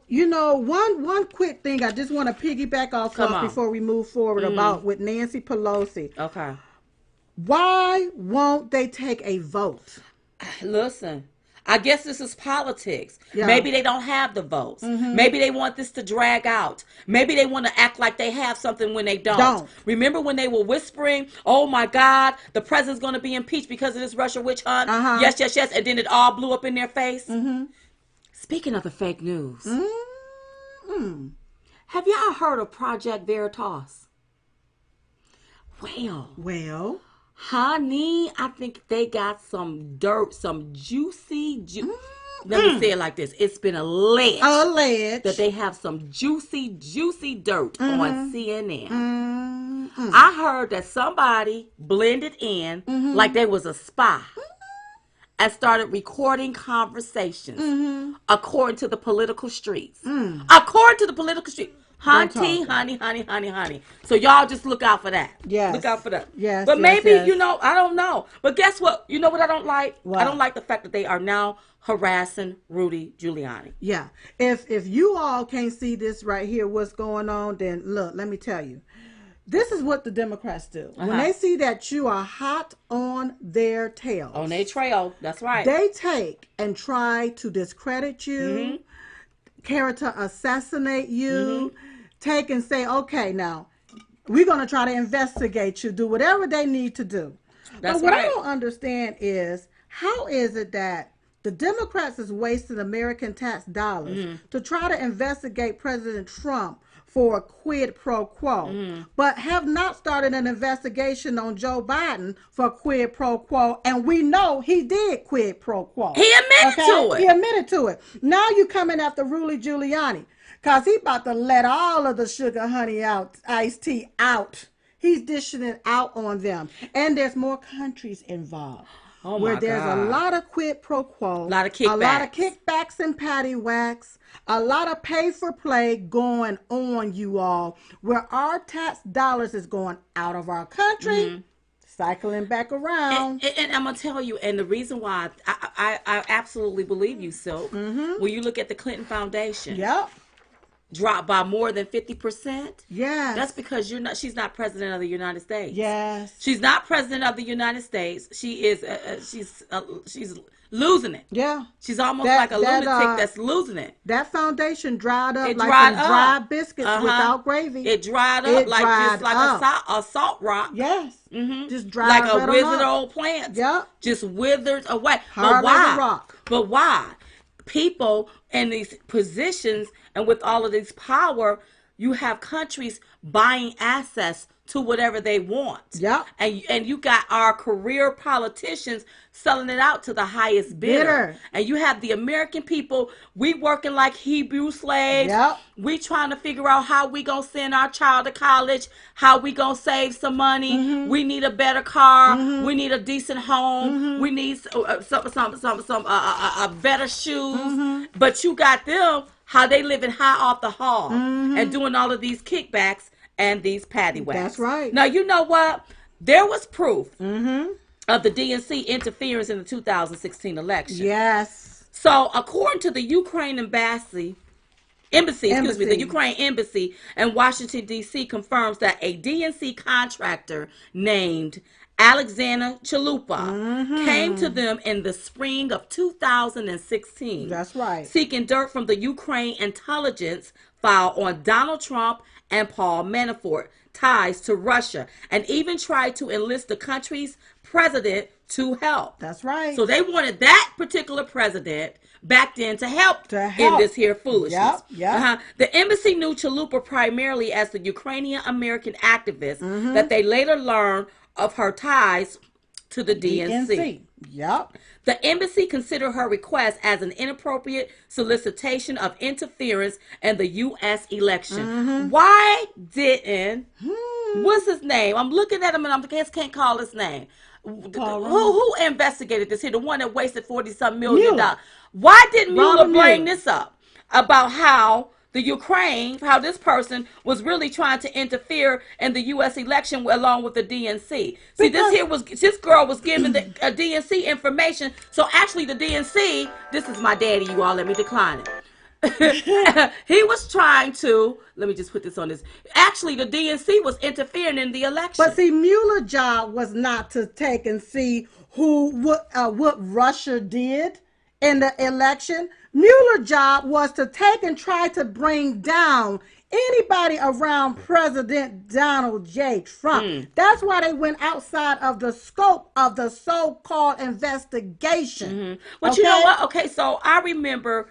you know, one quick thing I just want to piggyback off before we move forward about with Nancy Pelosi. Okay. Why won't they take a vote? Listen, I guess this is politics. Yeah. Maybe they don't have the votes. Maybe they want this to drag out. Maybe they want to act like they have something when they don't. Remember when they were whispering, oh my God, the president's going to be impeached because of this Russia witch hunt? Yes, yes, yes. And then it all blew up in their face. Speaking of the fake news, have y'all heard of Project Veritas? Well, honey, I think they got some dirt, some juicy. Let me say it like this: it's been alleged that they have some juicy dirt on CNN. I heard that somebody blended in like they was a spy and started recording conversations according to the political streets. According to the political streets. Honey. So y'all just look out for that. Yes. Look out for that. Yes. But maybe, yes. you know, I don't know. But guess what? You know what I don't like? What? I don't like the fact that they are now harassing Rudy Giuliani. Yeah. If you all can't see this right here, what's going on, then look, let me tell you. This is what the Democrats do. When they see that you are hot on their tails. On their trail. That's right. They take and try to discredit you, character assassinate you, take and say, okay, now, we're going to try to investigate you, do whatever they need to do. But what I don't understand is, how is it that the Democrats is wasting American tax dollars to try to investigate President Trump for a quid pro quo, but have not started an investigation on Joe Biden for quid pro quo, and we know he did quid pro quo. He admitted to it. He admitted to it. Now you coming after Rudy Giuliani, because he about to let all of the sugar, honey, out, iced tea out. He's dishing it out on them. And there's more countries involved. Where there's a lot of quid pro quo, a lot of kickbacks and paddywhacks, a lot of pay for play going on, you all, where our tax dollars is going out of our country, cycling back around. And I'm going to tell you, and the reason why I absolutely believe you, Silk, when you look at the Clinton Foundation. Dropped by more than 50%. Yes. That's because she's not president of the United States. Yes. She's not president of the United States. She is she's losing it. Yeah. She's almost like a lunatic that's losing it. That foundation dried up dry biscuits without gravy. It dried up a salt rock. Yes. Just dried like a withered old plant. Yep. Just withered away. Hard as a rock. But why? People in these positions and with all of this power, you have countries buying access to whatever they want. Yep. And you got our career politicians selling it out to the highest bidder. And you have the American people, we working like Hebrew slaves. Yep. We trying to figure out how we gonna send our child to college, how we gonna save some money. We need a better car. We need a decent home. We need some better shoes. But you got them, how they living high off the hog and doing all of these kickbacks and these paddywhacks. That's right. Now, you know what? There was proof of the DNC interference in the 2016 election. Yes. So, according to the Ukraine embassy, the Embassy. Ukraine embassy in Washington D.C. confirms that a DNC contractor named Alexander Chalupa came to them in the spring of 2016. That's right. Seeking dirt from the Ukraine intelligence file on Donald Trump and Paul Manafort ties to Russia, and even tried to enlist the country's president to help. That's right. So they wanted that particular president back then to help in this here foolishness. Yep. The embassy knew Chalupa primarily as the Ukrainian American activist that they later learned of her ties to the DNC. Yep. The embassy considered her request as an inappropriate solicitation of interference in the U.S. election. Why didn't, what's his name? I'm looking at him and I just can't call his name. Who investigated this here? The one that wasted 40-some million. Why didn't Mueller bring this up about how the Ukraine, how this person was really trying to interfere in the U.S. election along with the DNC? See, this girl was given the DNC information. So actually, the DNC, this is my daddy, you all. Let me decline it. He was trying to, let me just put this on this. Actually, the DNC was interfering in the election. But see, Mueller's job was not to take and see what Russia did in the election. Mueller's job was to take and try to bring down anybody around President Donald J. Trump. That's why they went outside of the scope of the so-called investigation. But you know what? Okay, so I remember.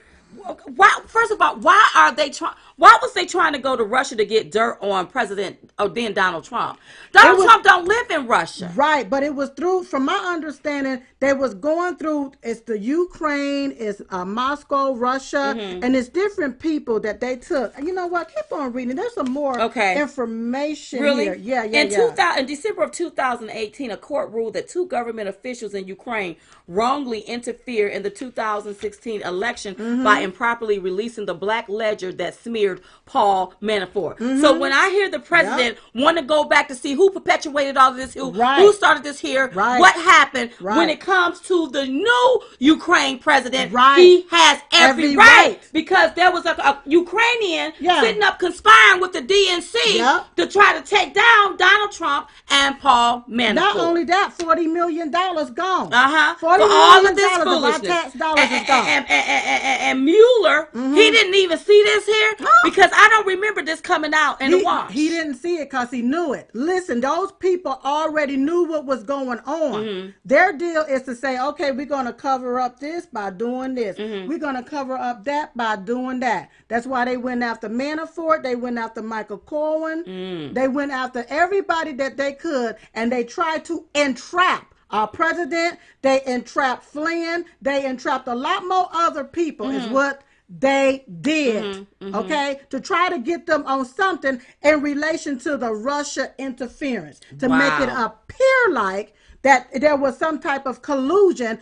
Why? First of all, why are they trying? Why was they trying to go to Russia to get dirt on President then Donald Trump? Trump don't live in Russia, right? But it was through, from my understanding, they was going through. It's the Ukraine, it's Moscow, Russia, and it's different people that they took. You know what? Keep on reading. There's some more information here. Yeah. In December of 2018, a court ruled that 2 government officials in Ukraine wrongly interfered in the 2016 election by improperly releasing the black ledger that smeared Paul Manafort. So when I hear the president want to go back to see who perpetuated all of this, who started this here, what happened, when it comes to the new Ukraine president, he has every right. Because there was a Ukrainian sitting up conspiring with the DNC to try to take down Donald Trump and Paul Manafort. Not only that, $40 million gone. For all of this foolishness. Tax dollars is gone. And Mueller, he didn't even see this here because I don't remember this coming out in the wash. He didn't see it because he knew it. Listen, those people already knew what was going on. Their deal is to say, okay, we're going to cover up this by doing this. We're going to cover up that by doing that. That's why they went after Manafort. They went after Michael Cohen. They went after everybody that they could, and they tried to entrap our president. They entrapped Flynn. They entrapped a lot more other people is what they did, okay, to try to get them on something in relation to the Russia interference, to make it appear like that there was some type of collusion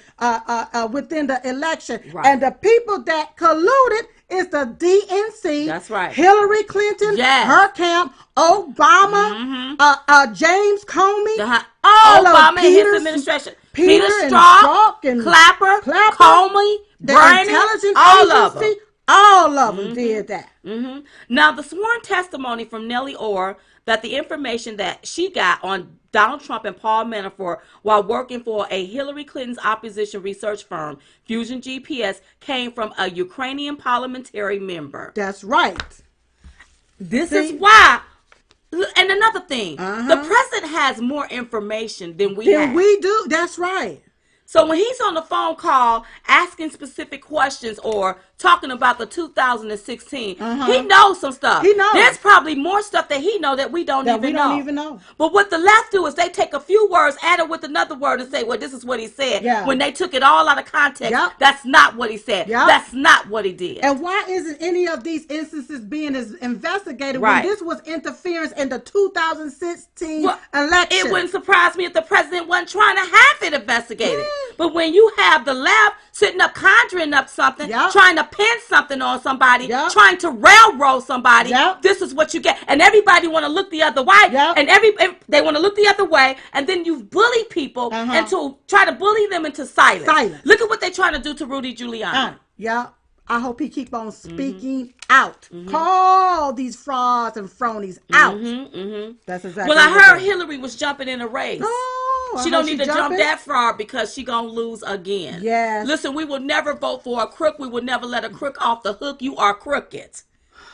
within the election. And the people that colluded is the DNC. That's right. Hillary Clinton, her camp, Obama, James Comey, Obama and his administration. Peter Strzok, and Clapper, Comey, Bernie, all of them. All of them did that. Now, the sworn testimony from Nellie Orr that the information that she got on Donald Trump and Paul Manafort while working for a Hillary Clinton's opposition research firm, Fusion GPS, came from a Ukrainian parliamentary member. That's right. This is why. And another thing, the president has more information than we have. We do. That's right. So when he's on the phone call asking specific questions or talking about the 2016, he knows some stuff. He knows. There's probably more stuff that he knows that we don't even know. But what the left do is they take a few words, add it with another word, and say, well, this is what he said. When they took it all out of context, that's not what he said. That's not what he did. And why isn't any of these instances being investigated when this was interference in the 2016 election? It wouldn't surprise me if the president wasn't trying to have it investigated. But when you have the left sitting up conjuring up something, trying to pin something on somebody, Yep. trying to railroad somebody, Yep. this is what you get. And everybody want to look the other way. Yep. And they want to look the other way. And then you bully people and to try to bully them into silence. Look at what they're trying to do to Rudy Giuliani. Yeah. I hope he keep on speaking out. Call these frauds and phonies out. That's exactly. Well, I heard Hillary was jumping in a race. Oh, she don't need to jump that far because she gonna lose again. Yes. Listen, we will never vote for a crook. We will never let a crook off the hook. You are crooked.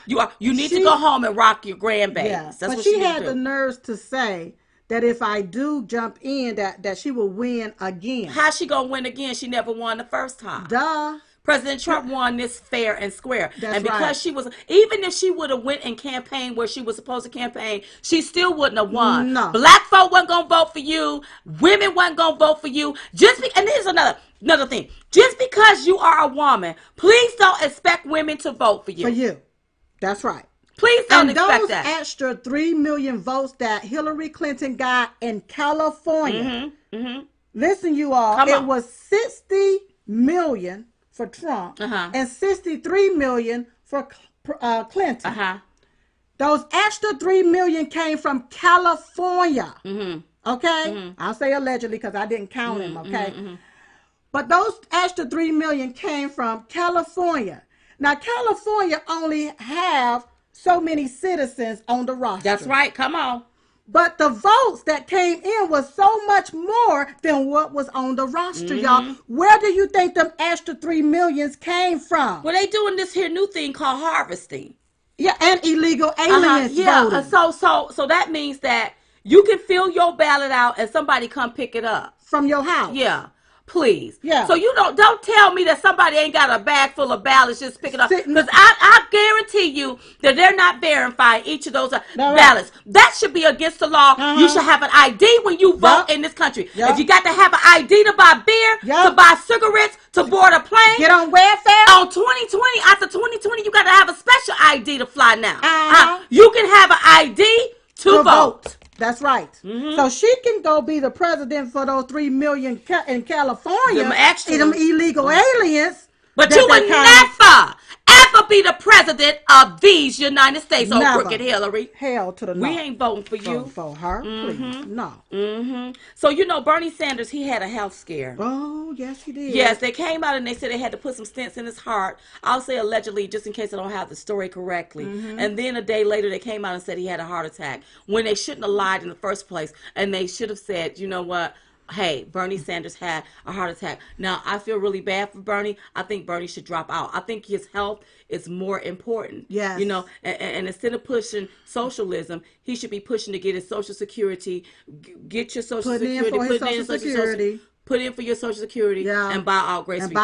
You need to go home and rock your grandbabies. Yeah. That's what she had the nerves to say that if I do jump in, that she will win again. How's she gonna win again? She never won the first time. Duh. President Trump won this fair and square. That's and because right. she was, even if she would have went and campaigned where she was supposed to campaign, she still wouldn't have won. No. Black folk wasn't going to vote for you. Women wasn't going to vote for you. And here's another thing. Just because you are a woman, please don't expect women to vote for you. For you. That's right. Please don't expect those that. extra 3 million votes that Hillary Clinton got in California. Listen, you all. It was 60 million for Trump and 63 million for Clinton. Those extra 3 million came from California. Okay? I'll say allegedly because I didn't count them, okay? But those extra 3 million came from California. Now, California only have so many citizens on the roster. That's right. Come on. But the votes that came in was so much more than what was on the roster, y'all. Where do you think them extra 3 millions came from? Well, they doing this here new thing called harvesting. Yeah, and illegal aliens voting. So that means that you can fill your ballot out and somebody come pick it up. From your house. Yeah. Please. Yeah. So you don't tell me that somebody ain't got a bag full of ballots just pick it up. Because I guarantee you that they're not verifying each of those ballots. That should be against the law. You should have an ID when you vote in this country. If you got to have an ID to buy beer, to buy cigarettes, to board a plane. Get on welfare. On 2020, after 2020, you got to have a special ID to fly now. You can have an ID to vote. That's right. So she can go be the president for those 3 million in California. Them illegal aliens. But you would never, ever be the president of these United States. Oh, crooked Hillary. Hell to the no. We ain't voting for you. For her, please. No. So, Bernie Sanders, he had a health scare. Oh, yes, he did. Yes, they came out and they said they had to put some stents in his heart. I'll say allegedly, just in case I don't have the story correctly. And then a day later, they came out and said he had a heart attack when they shouldn't have lied in the first place. And they should have said, you know what? Hey, Bernie Sanders had a heart attack. Now, I feel really bad for Bernie. I think Bernie should drop out. I think his health is more important. Yes. And instead of pushing socialism, he should be pushing to get his Social Security, get your Social Security, put in for your Social Security, and buy out gracefully.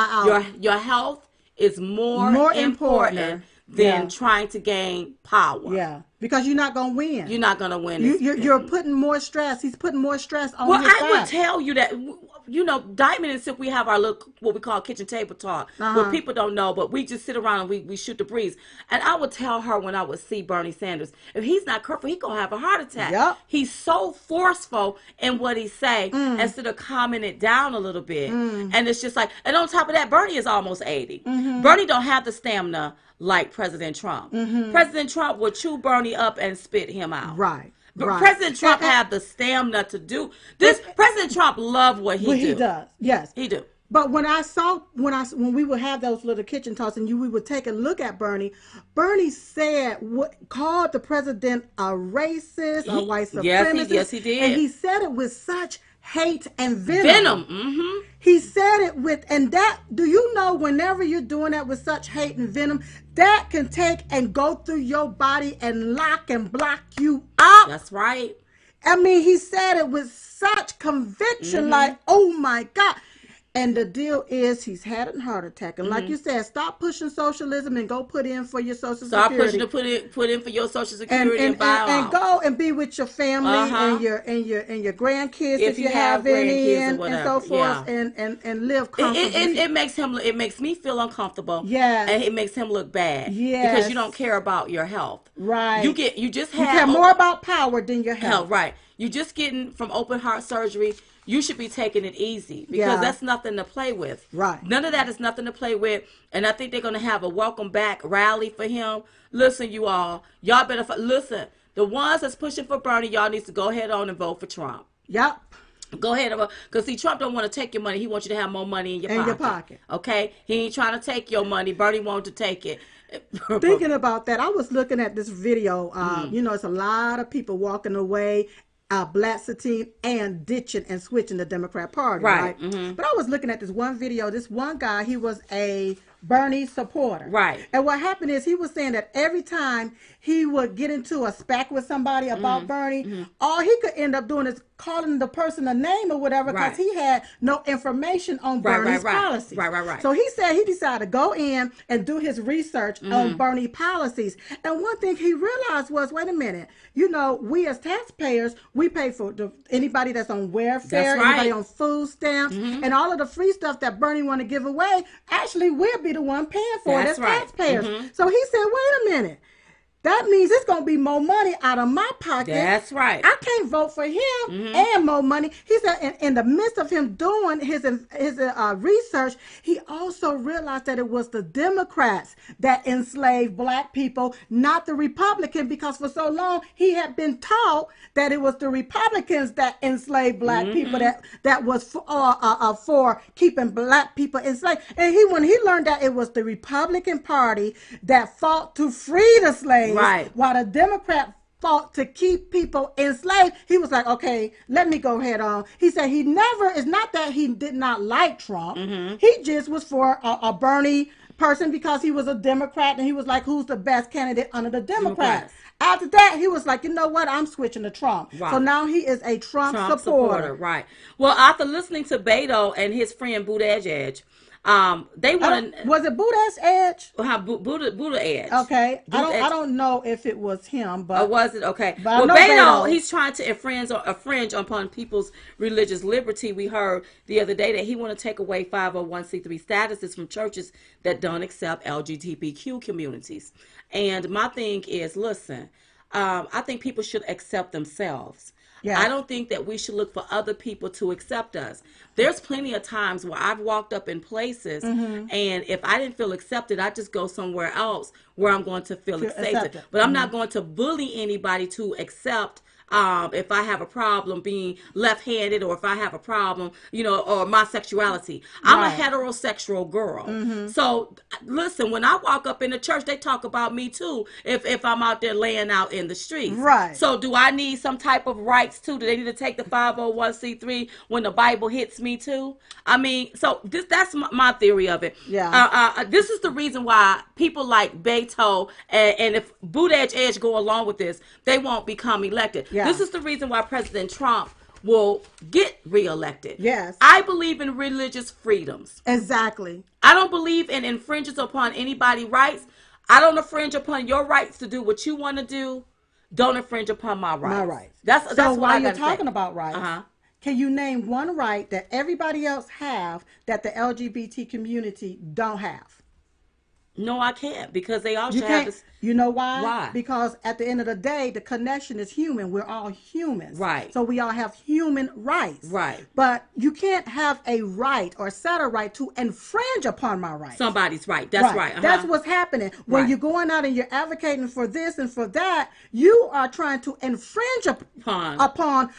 Your health is more important than trying to gain power. Yeah. Because you're not going to win. You're not going to win. You're putting more stress. He's putting more stress on his I back. would tell you that, Diamond and Silk, we have our little, what we call kitchen table talk. What people don't know, but we just sit around and we shoot the breeze. And I would tell her when I would see Bernie Sanders, if he's not careful, he's going to have a heart attack. Yep. He's so forceful in what he say instead of calming it down a little bit. And it's just like, and on top of that, Bernie is almost 80. Bernie don't have the stamina like President Trump. President Trump would chew Bernie up and spit him out. Right. But President Trump had the stamina to do this. President Trump loved what he do. He does. Yes. He do. But when we would have those little kitchen talks and we would take a look at Bernie said called the president a racist, a white supremacist. Yes, he did. And he said it with such hate and venom. He said it with, and that, do you know, whenever you're doing that with such hate and venom, that can take and go through your body and lock and block you up. That's right. I mean, he said it with such conviction, like, oh my God. And the deal is he's had a heart attack. And like you said, stop pushing socialism and go put in for your Social Security. Start pushing to put in for your Social Security and buy and go and be with your family and your grandkids if you have any and so forth and live comfortably. It makes me feel uncomfortable. Yeah. And it makes him look bad. Yes. Because you don't care about your health. Right. You care more about power than your health. Right. You just getting from open heart surgery. You should be taking it easy because that's nothing to play with. Right. None of that is nothing to play with. And I think they're going to have a welcome back rally for him. Listen, you all. Y'all better listen. The ones that's pushing for Bernie, y'all needs to go ahead on and vote for Trump. Yep. Go ahead, because see, Trump don't want to take your money. He wants you to have more money in your pocket. Okay, he ain't trying to take your money. Bernie wants to take it. Thinking about that, I was looking at this video. You know, it's a lot of people walking away, blasting and ditching and switching the Democrat Party. Right. But I was looking at this one video. This one guy, he was a Bernie supporter. Right. And what happened is he was saying that every time he would get into a spat with somebody about Bernie, all he could end up doing is calling the person a name or whatever because he had no information on Bernie's policies. Right. So he said he decided to go in and do his research on Bernie policies. And one thing he realized was, wait a minute, you know, we as taxpayers, we pay for anybody that's on welfare, anybody on food stamps, and all of the free stuff that Bernie want to give away, actually we'll be the one paying for it as taxpayers. So he said, wait a minute. That means it's going to be more money out of my pocket. That's right. I can't vote for him and more money. He said in the midst of him doing his research, he also realized that it was the Democrats that enslaved black people, not the Republicans, because for so long he had been taught that it was the Republicans that enslaved black people, that was for keeping black people enslaved. And when he learned that it was the Republican Party that fought to free the slaves, while the Democrat fought to keep people enslaved, he was like, okay, let me go ahead on. He said it's not that he did not like Trump. He just was for a Bernie person because he was a Democrat, and he was like, who's the best candidate under the Democrats? After that, he was like, you know what? I'm switching to Trump. So now he is a Trump supporter. Right. Well, after listening to Beto and his friend Buttigieg, they want to. Was it Buddha's Edge? Buddha Edge. Okay, I don't know if it was him, but or was it okay? But well, Beto, he's trying to infringe upon people's religious liberty. We heard the other day that he want to take away 501c3 statuses from churches that don't accept LGBTQ communities. And my thing is, listen, I think people should accept themselves. Yeah. I don't think that we should look for other people to accept us. There's plenty of times where I've walked up in places and if I didn't feel accepted, I just go somewhere else where I'm going to feel accepted. But I'm not going to bully anybody to accept if I have a problem being left-handed, or if I have a problem, you know, or my sexuality. I'm a heterosexual girl. So listen, when I walk up in the church, they talk about me too if I'm out there laying out in the streets. So do I need some type of rights too? Do they need to take the 501c3 when the Bible hits me too? I mean, so that's my theory of it. This is the reason why people like Beto and if Buttigieg go along with this, they won't become elected. This is the reason why President Trump will get reelected. I believe in religious freedoms. Exactly. I don't believe in infringes upon anybody's rights. I don't infringe upon your rights to do what you want to do. Don't infringe upon my rights. That's so what while you're talking about rights, can you name one right that everybody else have that the LGBT community don't have? No, I can't, because they all should have this. You know why? Why? Because at the end of the day, the connection is human. We're all humans. So we all have human rights. But you can't have a right or set a right to infringe upon my rights. Somebody's right. That's right. That's what's happening. When you're going out and you're advocating for this and for that, you are trying to infringe upon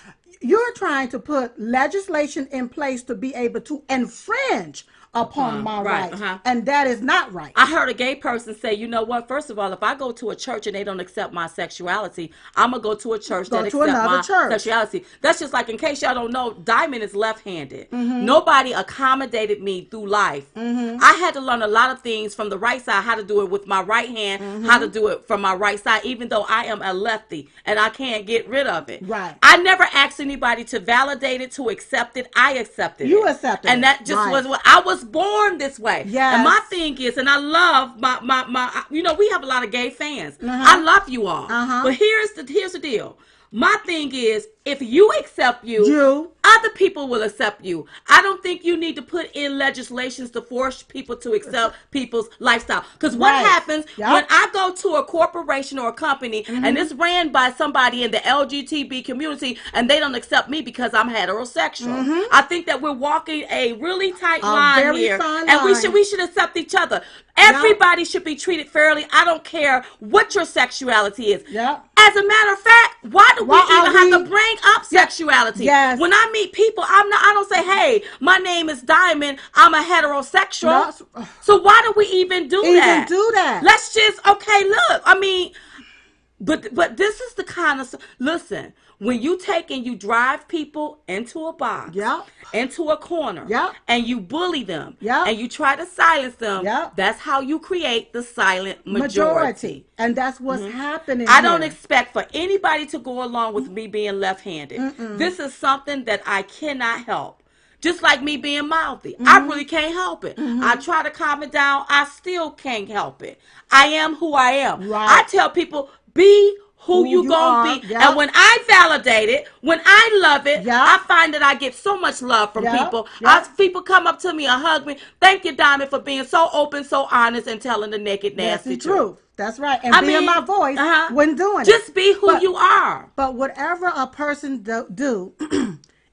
you're trying to put legislation in place to be able to infringe upon my rights. And that is not right. I heard a gay person say, you know what, first of all, if I go to a church and they don't accept my sexuality, I'm going to go to a church that accepts my sexuality. That's just like, in case y'all don't know, Diamond is left-handed. Nobody accommodated me through life. I had to learn a lot of things from the right side, how to do it with my right hand, how to do it from my right side, even though I am a lefty and I can't get rid of it. I never asked anybody to validate it, to accept it. I accepted it. You accepted it. And that just was what I was born this way. And my thing is, and I love my you know, we have a lot of gay fans. I love you all. But here's the deal. My thing is, if you accept You. other people will accept you. I don't think you need to put in legislations to force people to accept people's lifestyle. Because what Right. happens when Yep. I go to a corporation or a company and Mm-hmm. it's ran by somebody in the LGBT community and they don't accept me because I'm heterosexual? Mm-hmm. I think that we're walking a really tight A line very here, fine and line. we should accept each other. Yep. Everybody should be treated fairly. I don't care what your sexuality is. Yep. As a matter of fact, why do we Why even are have to we? bring up Yeah. sexuality? Yes. When I meet people, I don't say, "Hey, my name is Diamond. I'm a heterosexual." No. So why do we even do Even that? do that. Let's just okay. Look, I mean, but this is the kind of listen. When you take and you drive people into a box, Yep. into a corner, Yep. and you bully them, Yep. and you try to silence them, Yep. that's how you create the silent majority. And that's what's happening. I don't here. expect for anybody to go along with me being left-handed. This is something that I cannot help. Just like me being mouthy. I really can't help it. I try to calm it down. I still can't help it. I am who I am. Right. I tell people, be who you gonna are. be. Yep. And when I validate it, when I love it, Yep. I find that I get so much love from Yep. people. Yep. People come up to me and hug me. Thank you, Diamond, for being so open, so honest, and telling the naked, nasty That's the truth. truth. That's right. And being my voice when doing Just it. be who you are. But whatever a person do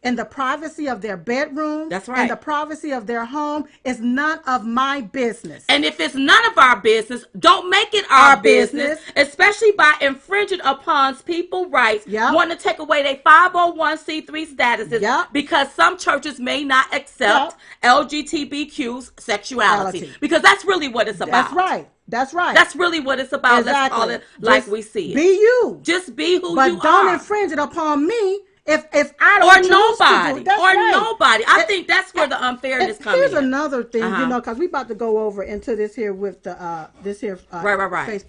in the privacy of their bedroom, That's right. in the privacy of their home, is none of my business. And if it's none of our business, don't make it our business, especially by infringing upon people's rights, Yep. want to take away their 501c3 statuses Yep. because some churches may not accept LGBTQ's sexuality. Because that's really what it's about. That's right. That's right. That's really what it's about. Exactly. Let's call it like Just we see it. Be you. Just be who but you are. But don't infringe it upon me if I don't or choose nobody, to do it. That's or right. nobody. I think that's where the unfairness comes in. Here's another thing, because we about to go over into this here with the right. face.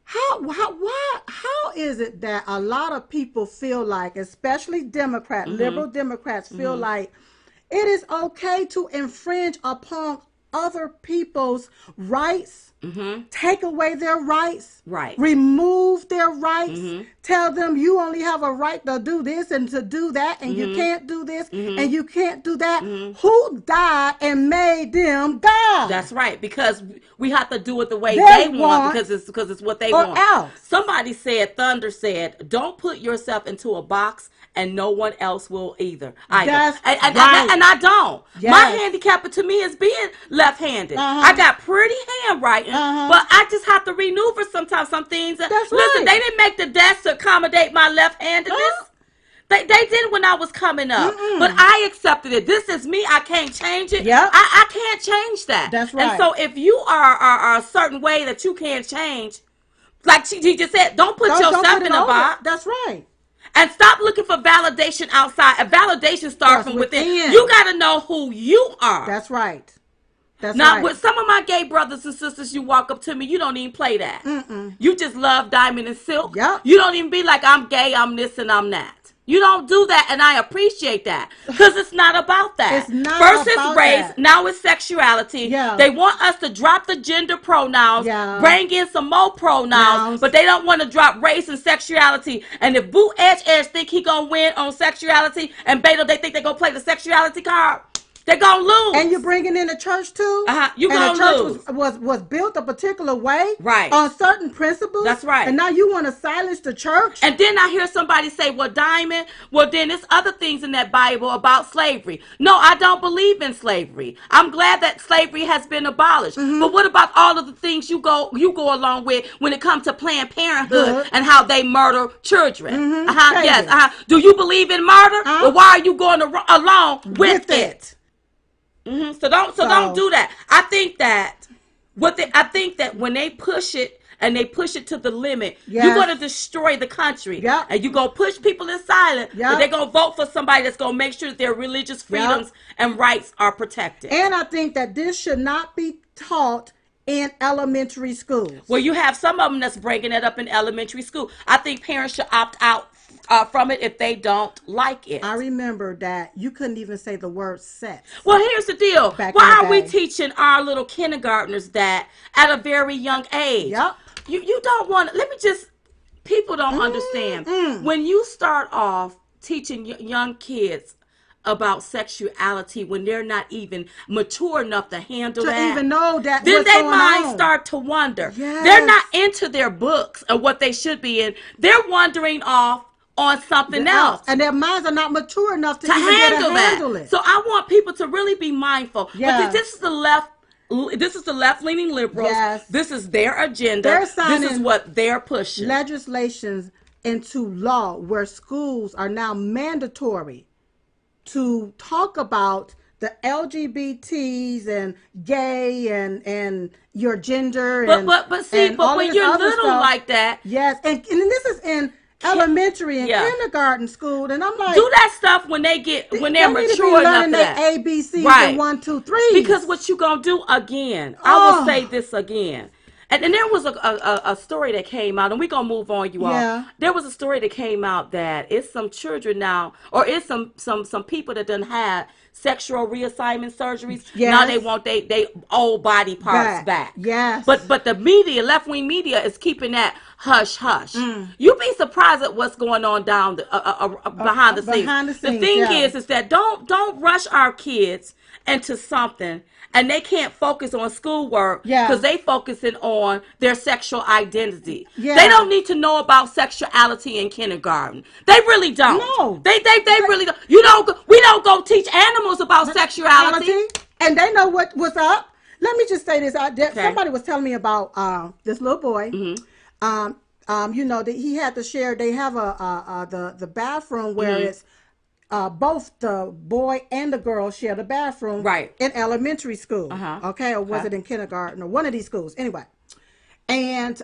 How is it that a lot of people feel like, especially liberal Democrats, feel like it is okay to infringe upon other people's rights? Take away their rights, remove their rights, tell them you only have a right to do this and to do that, and you can't do this and you can't do that. Who died and made them God? That's right, because we have to do it the way they want because it's what they want. Else. Somebody said, Thunder said, don't put yourself into a box and no one else will either. That's and I don't. Yes. My handicap to me is being left-handed. I got pretty handwriting, but I just have to maneuver sometimes some things. That's Listen, right. they didn't make the desk to accommodate my left-handedness. They did when I was coming up, but I accepted it. This is me. I can't change it. Yep. I can't change that. That's right. And so if you are a certain way that you can't change, like she just said, don't put yourself in a box. That's right. And stop looking for validation outside. And validation starts from within. You got to know who you are. That's right. Now, with some of my gay brothers and sisters, you walk up to me, you don't even play that. You just love Diamond and Silk. Yep. You don't even be like, I'm gay, I'm this, and I'm that. You don't do that, and I appreciate that because it's not about that. It's not First about it's race, that. now it's sexuality. Yeah. They want us to drop the gender pronouns, bring in some more pronouns, but they don't want to drop race and sexuality. And if Boo Edge think he gonna win on sexuality, and Beto they think they gonna play the sexuality card, they're gonna lose. And you're bringing in the church too. You gonna lose. The church was built a particular way, right, on certain principles. That's right. And now you want to silence the church. And then I hear somebody say, "Well, Diamond, well then there's other things in that Bible about slavery." No, I don't believe in slavery. I'm glad that slavery has been abolished. But what about all of the things you go along with when it comes to Planned Parenthood and how they murder children? Yes. Do you believe in murder? Well, why are you going along with it? So don't do that. I think that when they push it and they push it to the limit, you're going to destroy the country. And you're going to push people in silence, but they're going to vote for somebody that's going to make sure that their religious freedoms and rights are protected. And I think that this should not be taught in elementary schools. Well, you have some of them that's breaking it up in elementary school. I think parents should opt out from it if they don't like it. I remember that you couldn't even say the word sex. Well, here's the deal. Why are we teaching our little kindergartners that at a very young age? Yep. You don't want to. Let me just People don't understand. When you start off teaching young kids about sexuality when they're not even mature enough to handle To that, even know that then what's their going minds on. start to wander. They're Yes. not into their books or what they should be in. They're wandering off on something else And their minds are not mature enough to to even be able to handle that. handle it. So I want people to really be mindful. But Yes. this is the left. This is the left-leaning liberals. Yes. This is their agenda. They're This is signing what they're pushing. legislations into law where schools are now mandatory to talk about the LGBTs and gay and your gender and But when you're little stuff. like that, Yes, and this is in elementary and kindergarten school, and I'm like, do that stuff when they're mature enough for that. ABCs Right. and 1, 2, 3. Because what you gonna do again? I will say this again. And there was a story that came out, and we're gonna move on, you all. Yeah. There was a story that came out that it's some children now, or it's some people that done had sexual reassignment surgeries. Yes. Now they want they old body parts back. Yes. But the media, left wing media, is keeping that hush hush. You'd be surprised at what's going on down behind the scenes. Behind the scenes, thing yeah. is that don't rush our kids into something and they can't focus on schoolwork because they focusing on their sexual identity. Yeah. They don't need to know about sexuality in kindergarten. They really don't. No. They really don't. We don't go teach animals about sexuality. And they know what's up. Let me just say this. Okay. Somebody was telling me about this little boy. You know, that he had to share. They have the bathroom where it's both the boy and the girl share the bathroom. Right. In elementary school. Uh-huh. Okay, or was it in kindergarten or one of these schools? Anyway, and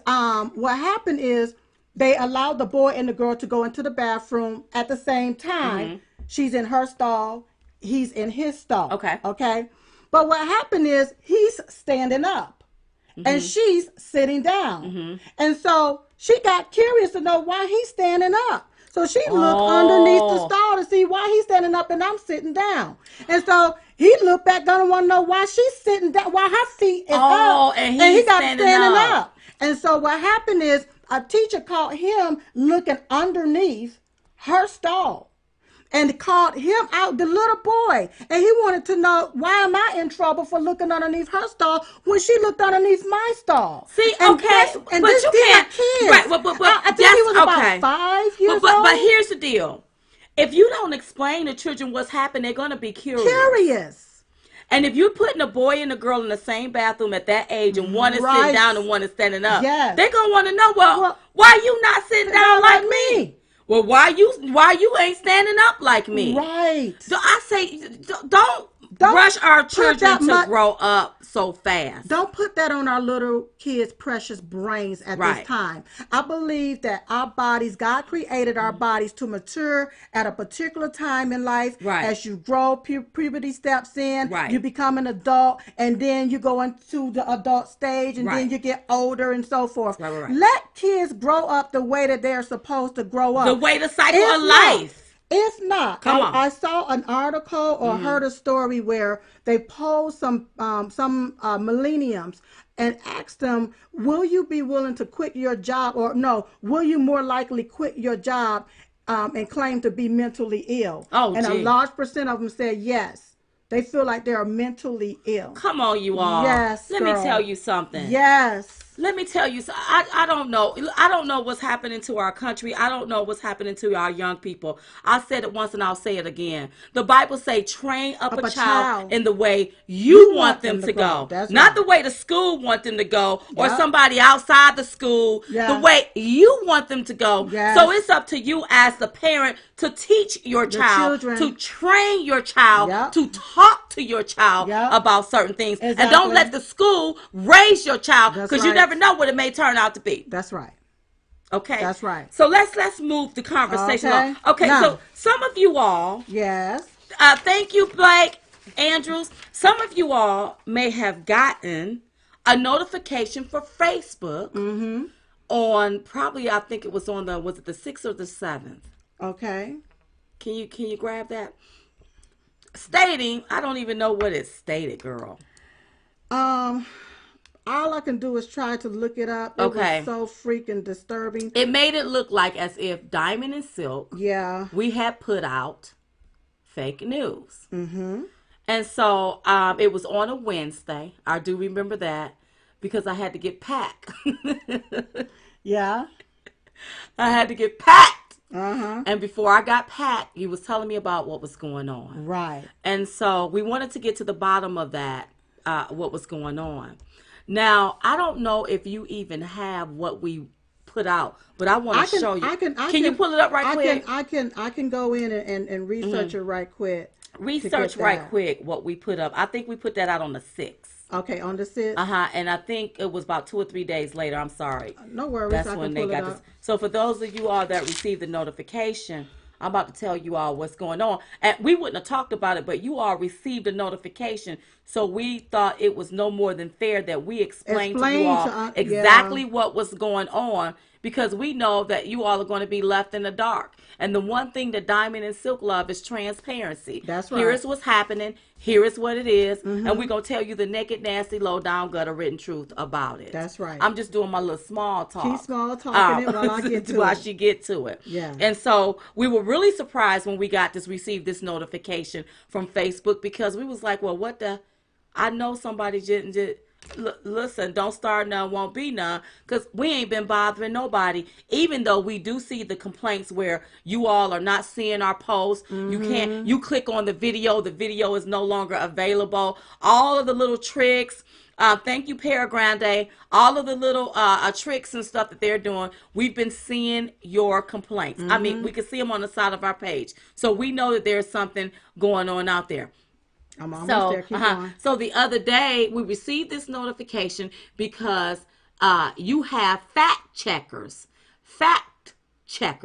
what happened is they allowed the boy and the girl to go into the bathroom at the same time. She's in her stall. He's in his stall. Okay. Okay. But what happened is he's standing up and she's sitting down. And so she got curious to know why he's standing up. So she looked underneath the stall to see why he's standing up and I'm sitting down. And so he looked back, gonna want to know why she's sitting down, why her feet is up. And he got standing up. And so what happened is a teacher caught him looking underneath her stall. And called him out, the little boy. And he wanted to know, why am I in trouble for looking underneath her stall when she looked underneath my stall? See, and okay. And but this you did can't. kids. Right, but I think he was about 5 years old. But here's the deal. If you don't explain to children what's happened, they're going to be curious. And if you're putting a boy and a girl in the same bathroom at that age and one is sitting down and one is standing up, they're going to want to know, well, why you not sitting down like me? Well, why you ain't standing up like me? Right. So I say, don't rush our children to grow up so fast. Don't put that on our little kids' precious brains at this time. I believe that our bodies, God created our bodies to mature at a particular time in life. Right. As you grow, puberty steps in, right. you become an adult, and then you go into the adult stage, and then you get older and so forth. Right. Let kids grow up the way that they're supposed to grow up. The way the cycle of life. If not, I saw an article or heard a story where they posed some millenniums and asked them, will you be willing to quit your job, or no, will you more likely quit your job and claim to be mentally ill? And a large percent of them said yes. They feel like they are mentally ill. Come on, you all. Yes, Let me tell you something. Yes. Let me tell you, I don't know. I don't know what's happening to our country. I don't know what's happening to our young people. I said it once and I'll say it again. The Bible say, train up a child in the way you want them to go. Not the way the school want them to go or somebody outside the school. The way you want them to go. So it's up to you as the parent to teach your child, to train your child, to talk to your child about certain things. And don't let the school raise your child, because you never know what it may turn out to be. That's right. Okay. That's right. So let's move the conversation on. Okay, now, so some of you all. Yes. Thank you, Blake Andrews. Some of you all may have gotten a notification for Facebook on probably, I think it was on was it the 6th or the 7th? Okay. Can you grab that? Stating, I don't even know what it stated, girl. all I can do is try to look it up. It was Okay. so freaking disturbing. It made it look like as if Diamond and Silk, Yeah. we had put out fake news. Mm-hmm. And so it was on a Wednesday. I do remember that because I had to get packed. Yeah. I had to get packed. Uh-huh. And before I got packed, he was telling me about what was going on. Right. And so we wanted to get to the bottom of that, what was going on. Now, I don't know if you even have what we put out, but I want to show you. Can you pull it up right quick? I can go in and research it right quick. Research right quick what we put up. I think we put that out on the 6th. Okay, on the 6th. And I think it was about 2 or 3 days later. I'm sorry. No worries. That's I when can they pull it got up. this. So for those of you all that received the notification, I'm about to tell you all what's going on. And we wouldn't have talked about it, but you all received a notification. So we thought it was no more than fair that we explained to you all exactly what was going on, because we know that you all are going to be left in the dark. And the one thing that Diamond and Silk love is transparency. That's right. Here is what's happening. Here is what it is. And we're going to tell you the naked, nasty, low down, gutter written truth about it. That's right. I'm just doing my little small talk. Keep small talking it while I get to while it. she get to it. Yeah. And so we were really surprised when we received this notification from Facebook, because we was like, well, what the? I know somebody didn't. Listen, don't start none, won't be none, because we ain't been bothering nobody, even though we do see the complaints where you all are not seeing our posts. You click on the video is no longer available. All of the little tricks, thank you, Paragrande, all of the little tricks and stuff that they're doing, we've been seeing your complaints. I mean, we can see them on the side of our page, so we know that there's something going on out there. I'm almost there. Keep going. So the other day we received this notification because you have fact checkers, FACT, as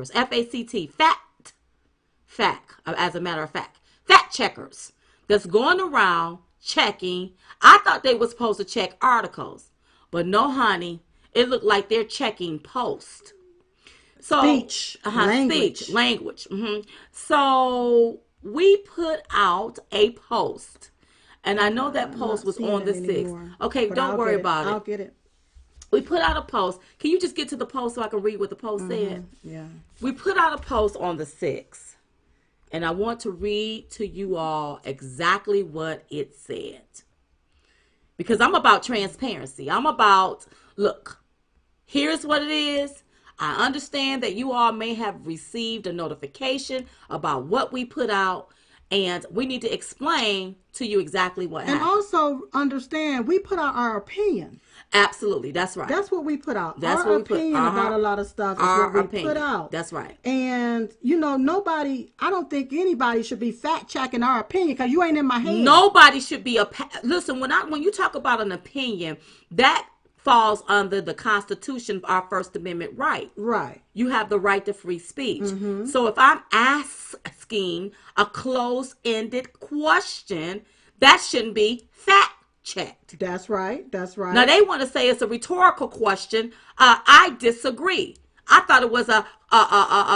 a matter of fact, fact checkers that's going around checking. I thought they were supposed to check articles, but no, honey, it looked like they're checking posts. So Speech, language. So we put out a post, and I know that post was on the 6th. Okay, don't worry about it. I'll get it. We put out a post. Can you just get to the post so I can read what the post said? Yeah. We put out a post on the 6th, and I want to read to you all exactly what it said, because I'm about transparency. I'm about, look, here's what it is. I understand that you all may have received a notification about what we put out, and we need to explain to you exactly what happened. And also understand, we put out our opinion. Absolutely, that's right. That's what we put out. That's our what we put opinion about a lot of stuff is what we put out. That's right. And, nobody, I don't think anybody should be fact checking our opinion, because you ain't in my head. Nobody should be listen, when you talk about an opinion, that falls under the Constitution, our First Amendment right. Right. You have the right to free speech. So if I'm asking a closed-ended question, that shouldn't be fact-checked. That's right. That's right. Now, they want to say it's a rhetorical question. I disagree. I thought it was a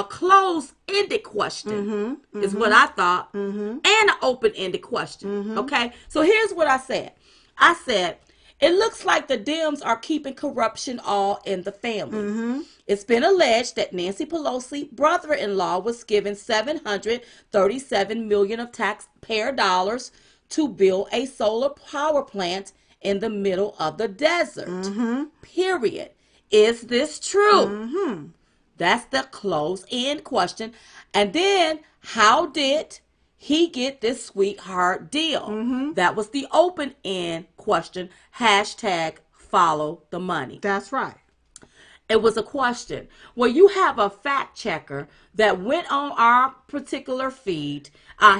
closed-ended question, is what I thought, and an open-ended question. Okay? So here's what I said. I said, it looks like the Dems are keeping corruption all in the family. It's been alleged that Nancy Pelosi, brother-in-law, was given $737 million of taxpayer dollars to build a solar power plant in the middle of the desert. Period. Is this true? That's the close-end question. And then, how did he get this sweetheart deal? That was the open-end question. # follow the money. That's right. It was a question. Well, you have a fact checker that went on our particular feed.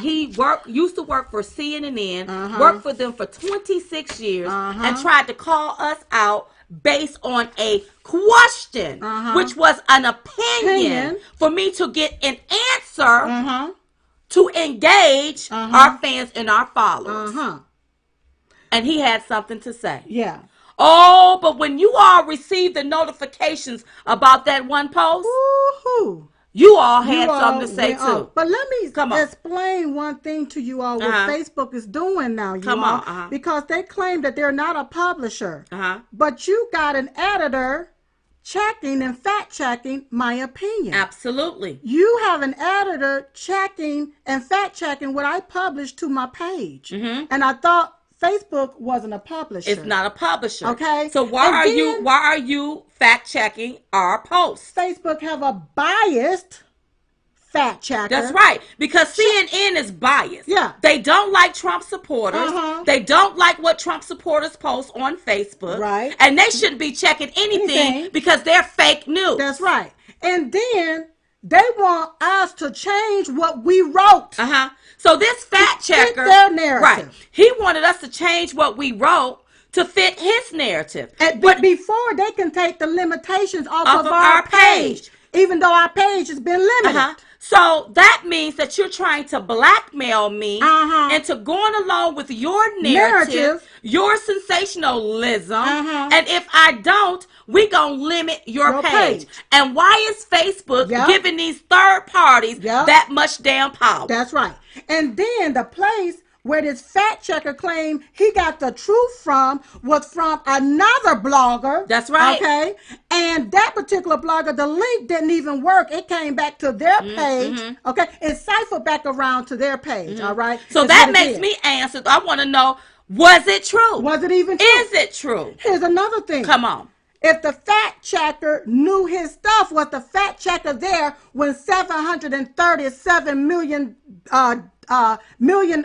He used to work for CNN, worked for them for 26 years, and tried to call us out based on a question, which was an opinion, for me to get an answer to engage our fans and our followers. And he had something to say. Yeah. Oh, but when you all received the notifications about that one post, Woo-hoo. You all You had something all to say went off. too. But let me Come on. explain one thing to you all what Uh-huh. Facebook is doing now, you Come all. on. Uh-huh. Because they claim that they're not a publisher. Uh-huh. But you got an editor checking and fact checking my opinion. Absolutely. You have an editor checking and fact checking what I published to my page. Mm-hmm. And I thought Facebook wasn't a publisher. It's not a publisher. Okay. So why are you fact checking our posts? Facebook have a biased fact checker. That's right. Because CNN is biased. Yeah. They don't like Trump supporters. Uh-huh. They don't like what Trump supporters post on Facebook. Right. And they shouldn't be checking anything because they're fake news. That's right. And then they want us to change what we wrote. Uh-huh. So this fact checker, their narrative. Right. He wanted us to change what we wrote to fit his narrative. But before they can take the limitations off of our page, even though our page has been limited. Uh-huh. So that means that you're trying to blackmail me into going along with your narrative, your sensationalism. And if I don't, we gonna limit your page. And why is Facebook giving these third parties that much damn power? That's right. And then the place where this fact checker claimed he got the truth from was from another blogger. That's right. Okay. And that particular blogger, the link didn't even work. It came back to their page. Okay. It ciphered back around to their page. All right. So that makes me answer. I want to know, was it true? Was it even true? Is it true? Here's another thing. Come on. If the fact checker knew his stuff, was the fact checker there when 737 million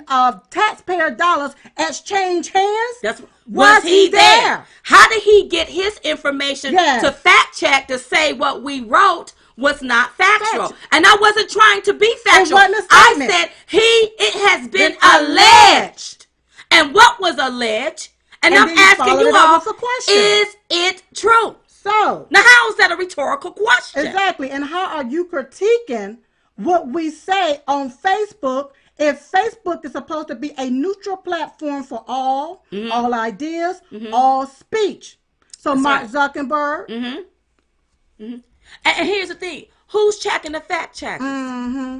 of taxpayer dollars exchanged hands? Was he there? How did he get his information to fact check to say what we wrote was not factual? And I wasn't trying to be factual. I said it has been alleged. And what was alleged? And I'm asking you all, is it true? So now, how is that a rhetorical question? Exactly. And how are you critiquing what we say on Facebook if Facebook is supposed to be a neutral platform for all ideas, all speech? So Mark Zuckerberg. And here's the thing. Who's checking the fact checkers?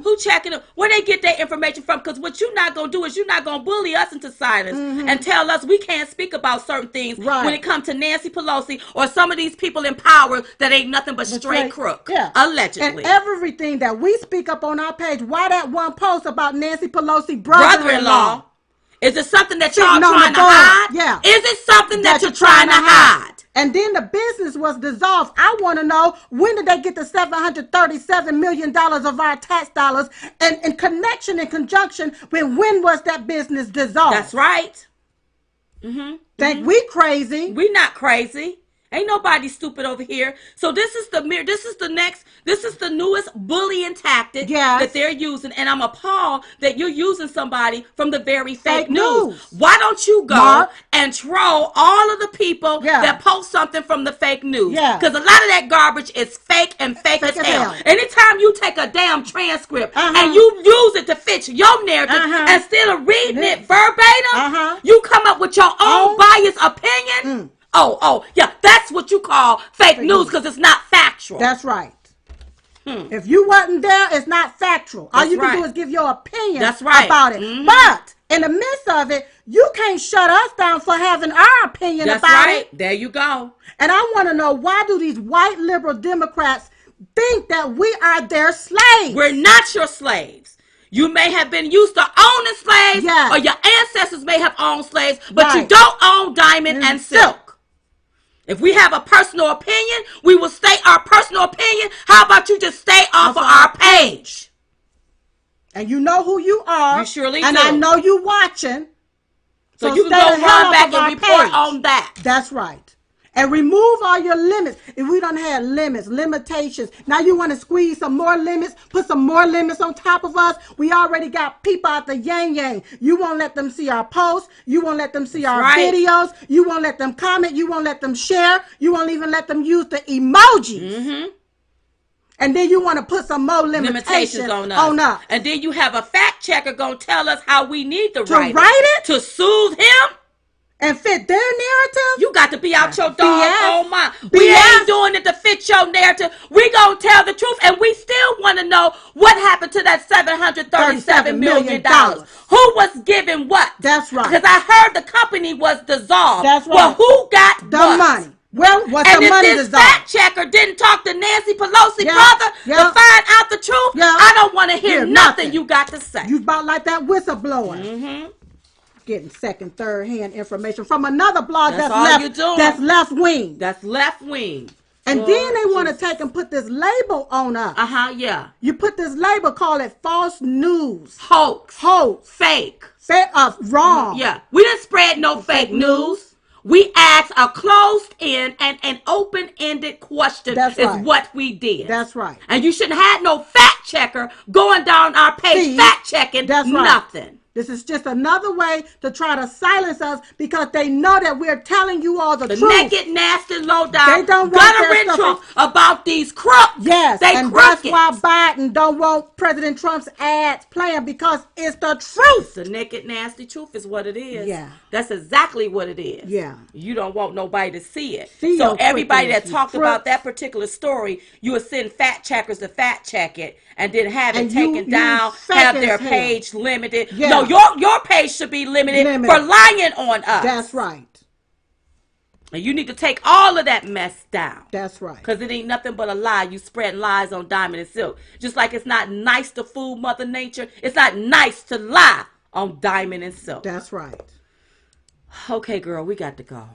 Who checking them? Where they get their information from? Because what you're not going to do is you're not going to bully us into silence and tell us we can't speak about certain things when it comes to Nancy Pelosi or some of these people in power that ain't nothing but straight crook. Allegedly. And everything that we speak up on our page, why that one post about Nancy Pelosi brother-in-law? Is it something that y'all trying to hide? Yeah. Is it something that you're trying to hide? And then the business was dissolved. I want to know, when did they get the $737 million of our tax dollars? And in conjunction with when was that business dissolved? That's right. Think we crazy? We not crazy. Ain't nobody stupid over here. So this is the newest bullying tactic that they're using. And I'm appalled that you're using somebody from the very fake news. Why don't you go and troll all of the people that post something from the fake news? Because a lot of that garbage is fake and fake as hell. Anytime you take a damn transcript and you use it to fit your narrative instead of reading it verbatim, you come up with your own biased opinion. Yeah, that's what you call fake news because it's not factual. That's right. If you wasn't there, it's not factual. All you can do is give your opinion about it. But in the midst of it, you can't shut us down for having our opinion about it. There you go. And I want to know, why do these white liberal Democrats think that we are their slaves? We're not your slaves. You may have been used to owning slaves, or your ancestors may have owned slaves, but you don't own diamond and silk. If we have a personal opinion, we will state our personal opinion. How about you just stay off of our page? And you know who you are. You surely do. And I know you watching. So you can go run back and report on that. That's right. And remove all your limits. If we don't have limitations, now you want to squeeze some more limits, put some more limits on top of us. We already got people out the yang. You won't let them see our posts. You won't let them see our videos. You won't let them comment. You won't let them share. You won't even let them use the emojis. And then you want to put some more limitations on us. And then you have a fact checker going to tell us how we need to write it. To soothe him. And fit their narrative? You got to be out your doggone mind. We ain't doing it to fit your narrative. We gonna tell the truth, and we still want to to that $737 million? $37 million. Who was given what? That's right. Because I heard the company was dissolved. That's right. Well, who got the what? money? Well, what's and the if money this dissolved? fact checker didn't talk to Nancy Pelosi, Yeah, brother, yeah. to find out the truth, Yeah. I don't want to hear nothing nothing you got to say. You about like that whistleblower. Getting second, third hand information from another blog That's all left, you're doing. that's left wing. That's left wing. And then they want to take and put this label on us. Yeah. You put this label, call it false news. Hoax. Fake. Mm-hmm. Wrong. Yeah. We didn't spread no fake news. We asked a closed-end and an open-ended question. That's right. Is what we did. That's right. And you shouldn't have no fact checker going down our page fact checking nothing. This is just another way to try to silence us because they know that we're telling you all the truth. The naked, nasty, low down, they don't want truth about these crooks. Yes, they and crooked. That's why Biden don't want President Trump's ads playing because it's the truth. The naked, nasty truth is what it is. Yeah. That's exactly what it is. Yeah. You don't want nobody to see it. See so everybody that talked crooks. about that particular story, you would send fact checkers to fact check it and then have it taken down, have their page limited. Yeah. No, your page should be limited for lying on us. That's right. And you need to take all of that mess down. That's right. Because it ain't nothing but a lie. You spread lies on Diamond and Silk. Just like it's not nice to fool Mother Nature, it's not nice to lie on Diamond and Silk. That's right. Okay, girl, we got to go.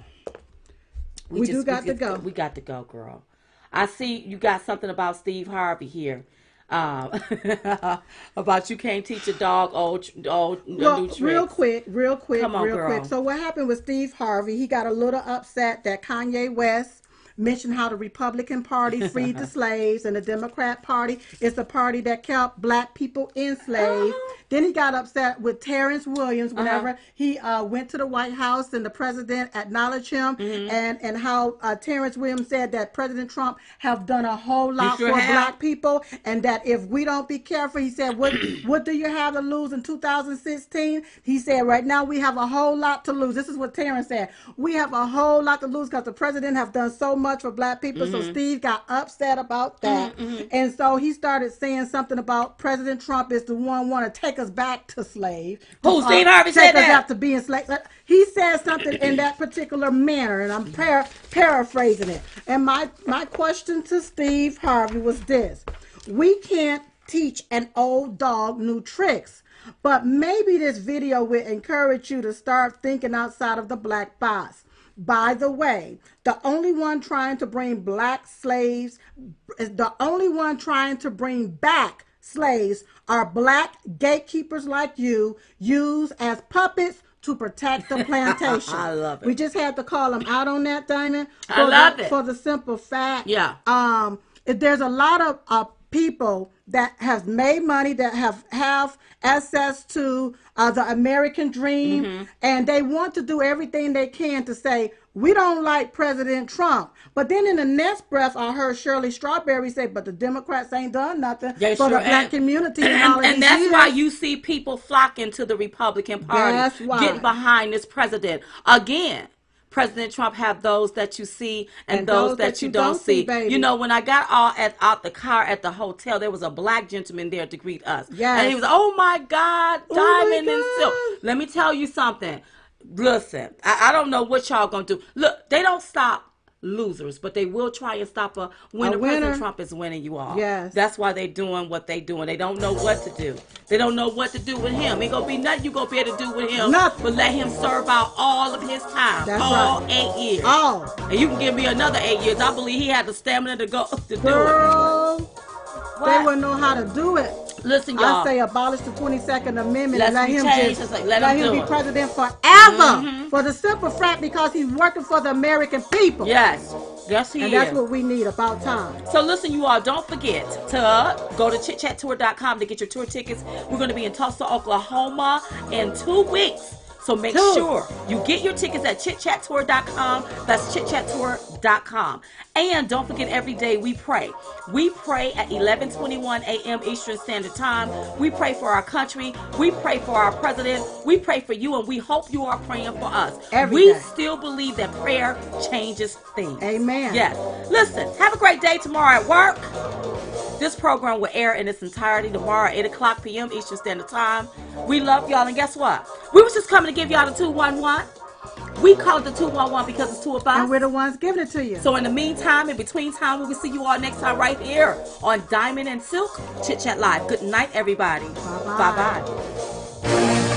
We got to go. We got to go, girl. I see you got something about Steve Harvey here. About you can't teach a dog new tricks. Real quick. Come on, girl. Quick. So what happened with Steve Harvey? He got a little upset that Kanye West mentioned how the Republican Party freed the slaves and the Democrat Party is the party that kept black people enslaved. Then he got upset with Terrence Williams whenever he went to the White House and the president acknowledged him and how Terrence Williams said that President Trump have done a whole lot for black people and that if we don't be careful, he said, what do you have to lose in 2016? He said, right now we have a whole lot to lose. This is what Terrence said. We have a whole lot to lose because the president have done so much for black people. So Steve got upset about that. And so he started saying something about President Trump is the one want to take us back to slave. Who, Steve Harvey said that? Take us back to being slave. He said something in that particular manner, and I'm paraphrasing it. And my question to Steve Harvey was this. We can't teach an old dog new tricks, but maybe this video will encourage you to start thinking outside of the black box. By the way, the only one trying to bring black slaves, the only one trying to bring back slaves are black gatekeepers like you, used as puppets to protect the plantation. I love it. We just had to call them out on that, Diamond. I love it. For the simple fact, there's a lot of people that have made money, that have access to the American dream, and they want to do everything they can to say, we don't like President Trump. But then in the next breath, I heard Shirley Strawberry say, but the Democrats ain't done nothing for the black community. And that's why you see people flocking to the Republican Party, That's why. getting behind this president. Again, President Trump have those that you see and those that you don't see. Baby. You know, when I got out the car at the hotel, there was a black gentleman there to greet us. Yes. And he was, oh my God, Diamond and Silk. God. Let me tell you something. Listen, I don't know what y'all gonna do. Look, they don't stop losers, but they will try and stop a winner. President Trump is winning, you all. Yes. That's why they're doing what they doing. They don't know what to do. They don't know what to do with him. Ain't gonna be nothing you gonna be able to do with him. Nothing. But let him serve out all of his time. That's all right. 8 years. All. And you can give me another 8 years. I believe he had the stamina to go to Girl, do it. they wouldn't know how to do it. Listen, y'all. I say abolish the 22nd Amendment Let's and let be him changed. just Let him be do it. president forever. For the simple fact because he's working for the American people. Yes. Yes, he is. And that's what we need, about time. So listen, you all, don't forget to go to chitchattour.com to get your tour tickets. We're going to be in Tulsa, Oklahoma in 2 weeks. So make sure you get your tickets at chitchattour.com. That's chitchattour.com. And don't forget, every day we pray. We pray at 11:21 a.m. Eastern Standard Time. We pray for our country. We pray for our president. We pray for you, and we hope you are praying for us. We still believe that prayer changes things. Amen. Yes. Listen, have a great day tomorrow at work. This program will air in its entirety tomorrow at 8 o'clock p.m. Eastern Standard Time. We love y'all, and guess what? We was just coming to give y'all the 211. We call it the 211 because it's two of us. And we're the ones giving it to you. So in the meantime, in between time, we will see you all next time right here on Diamond and Silk Chit Chat Live. Good night, everybody. Bye-bye. Bye-bye.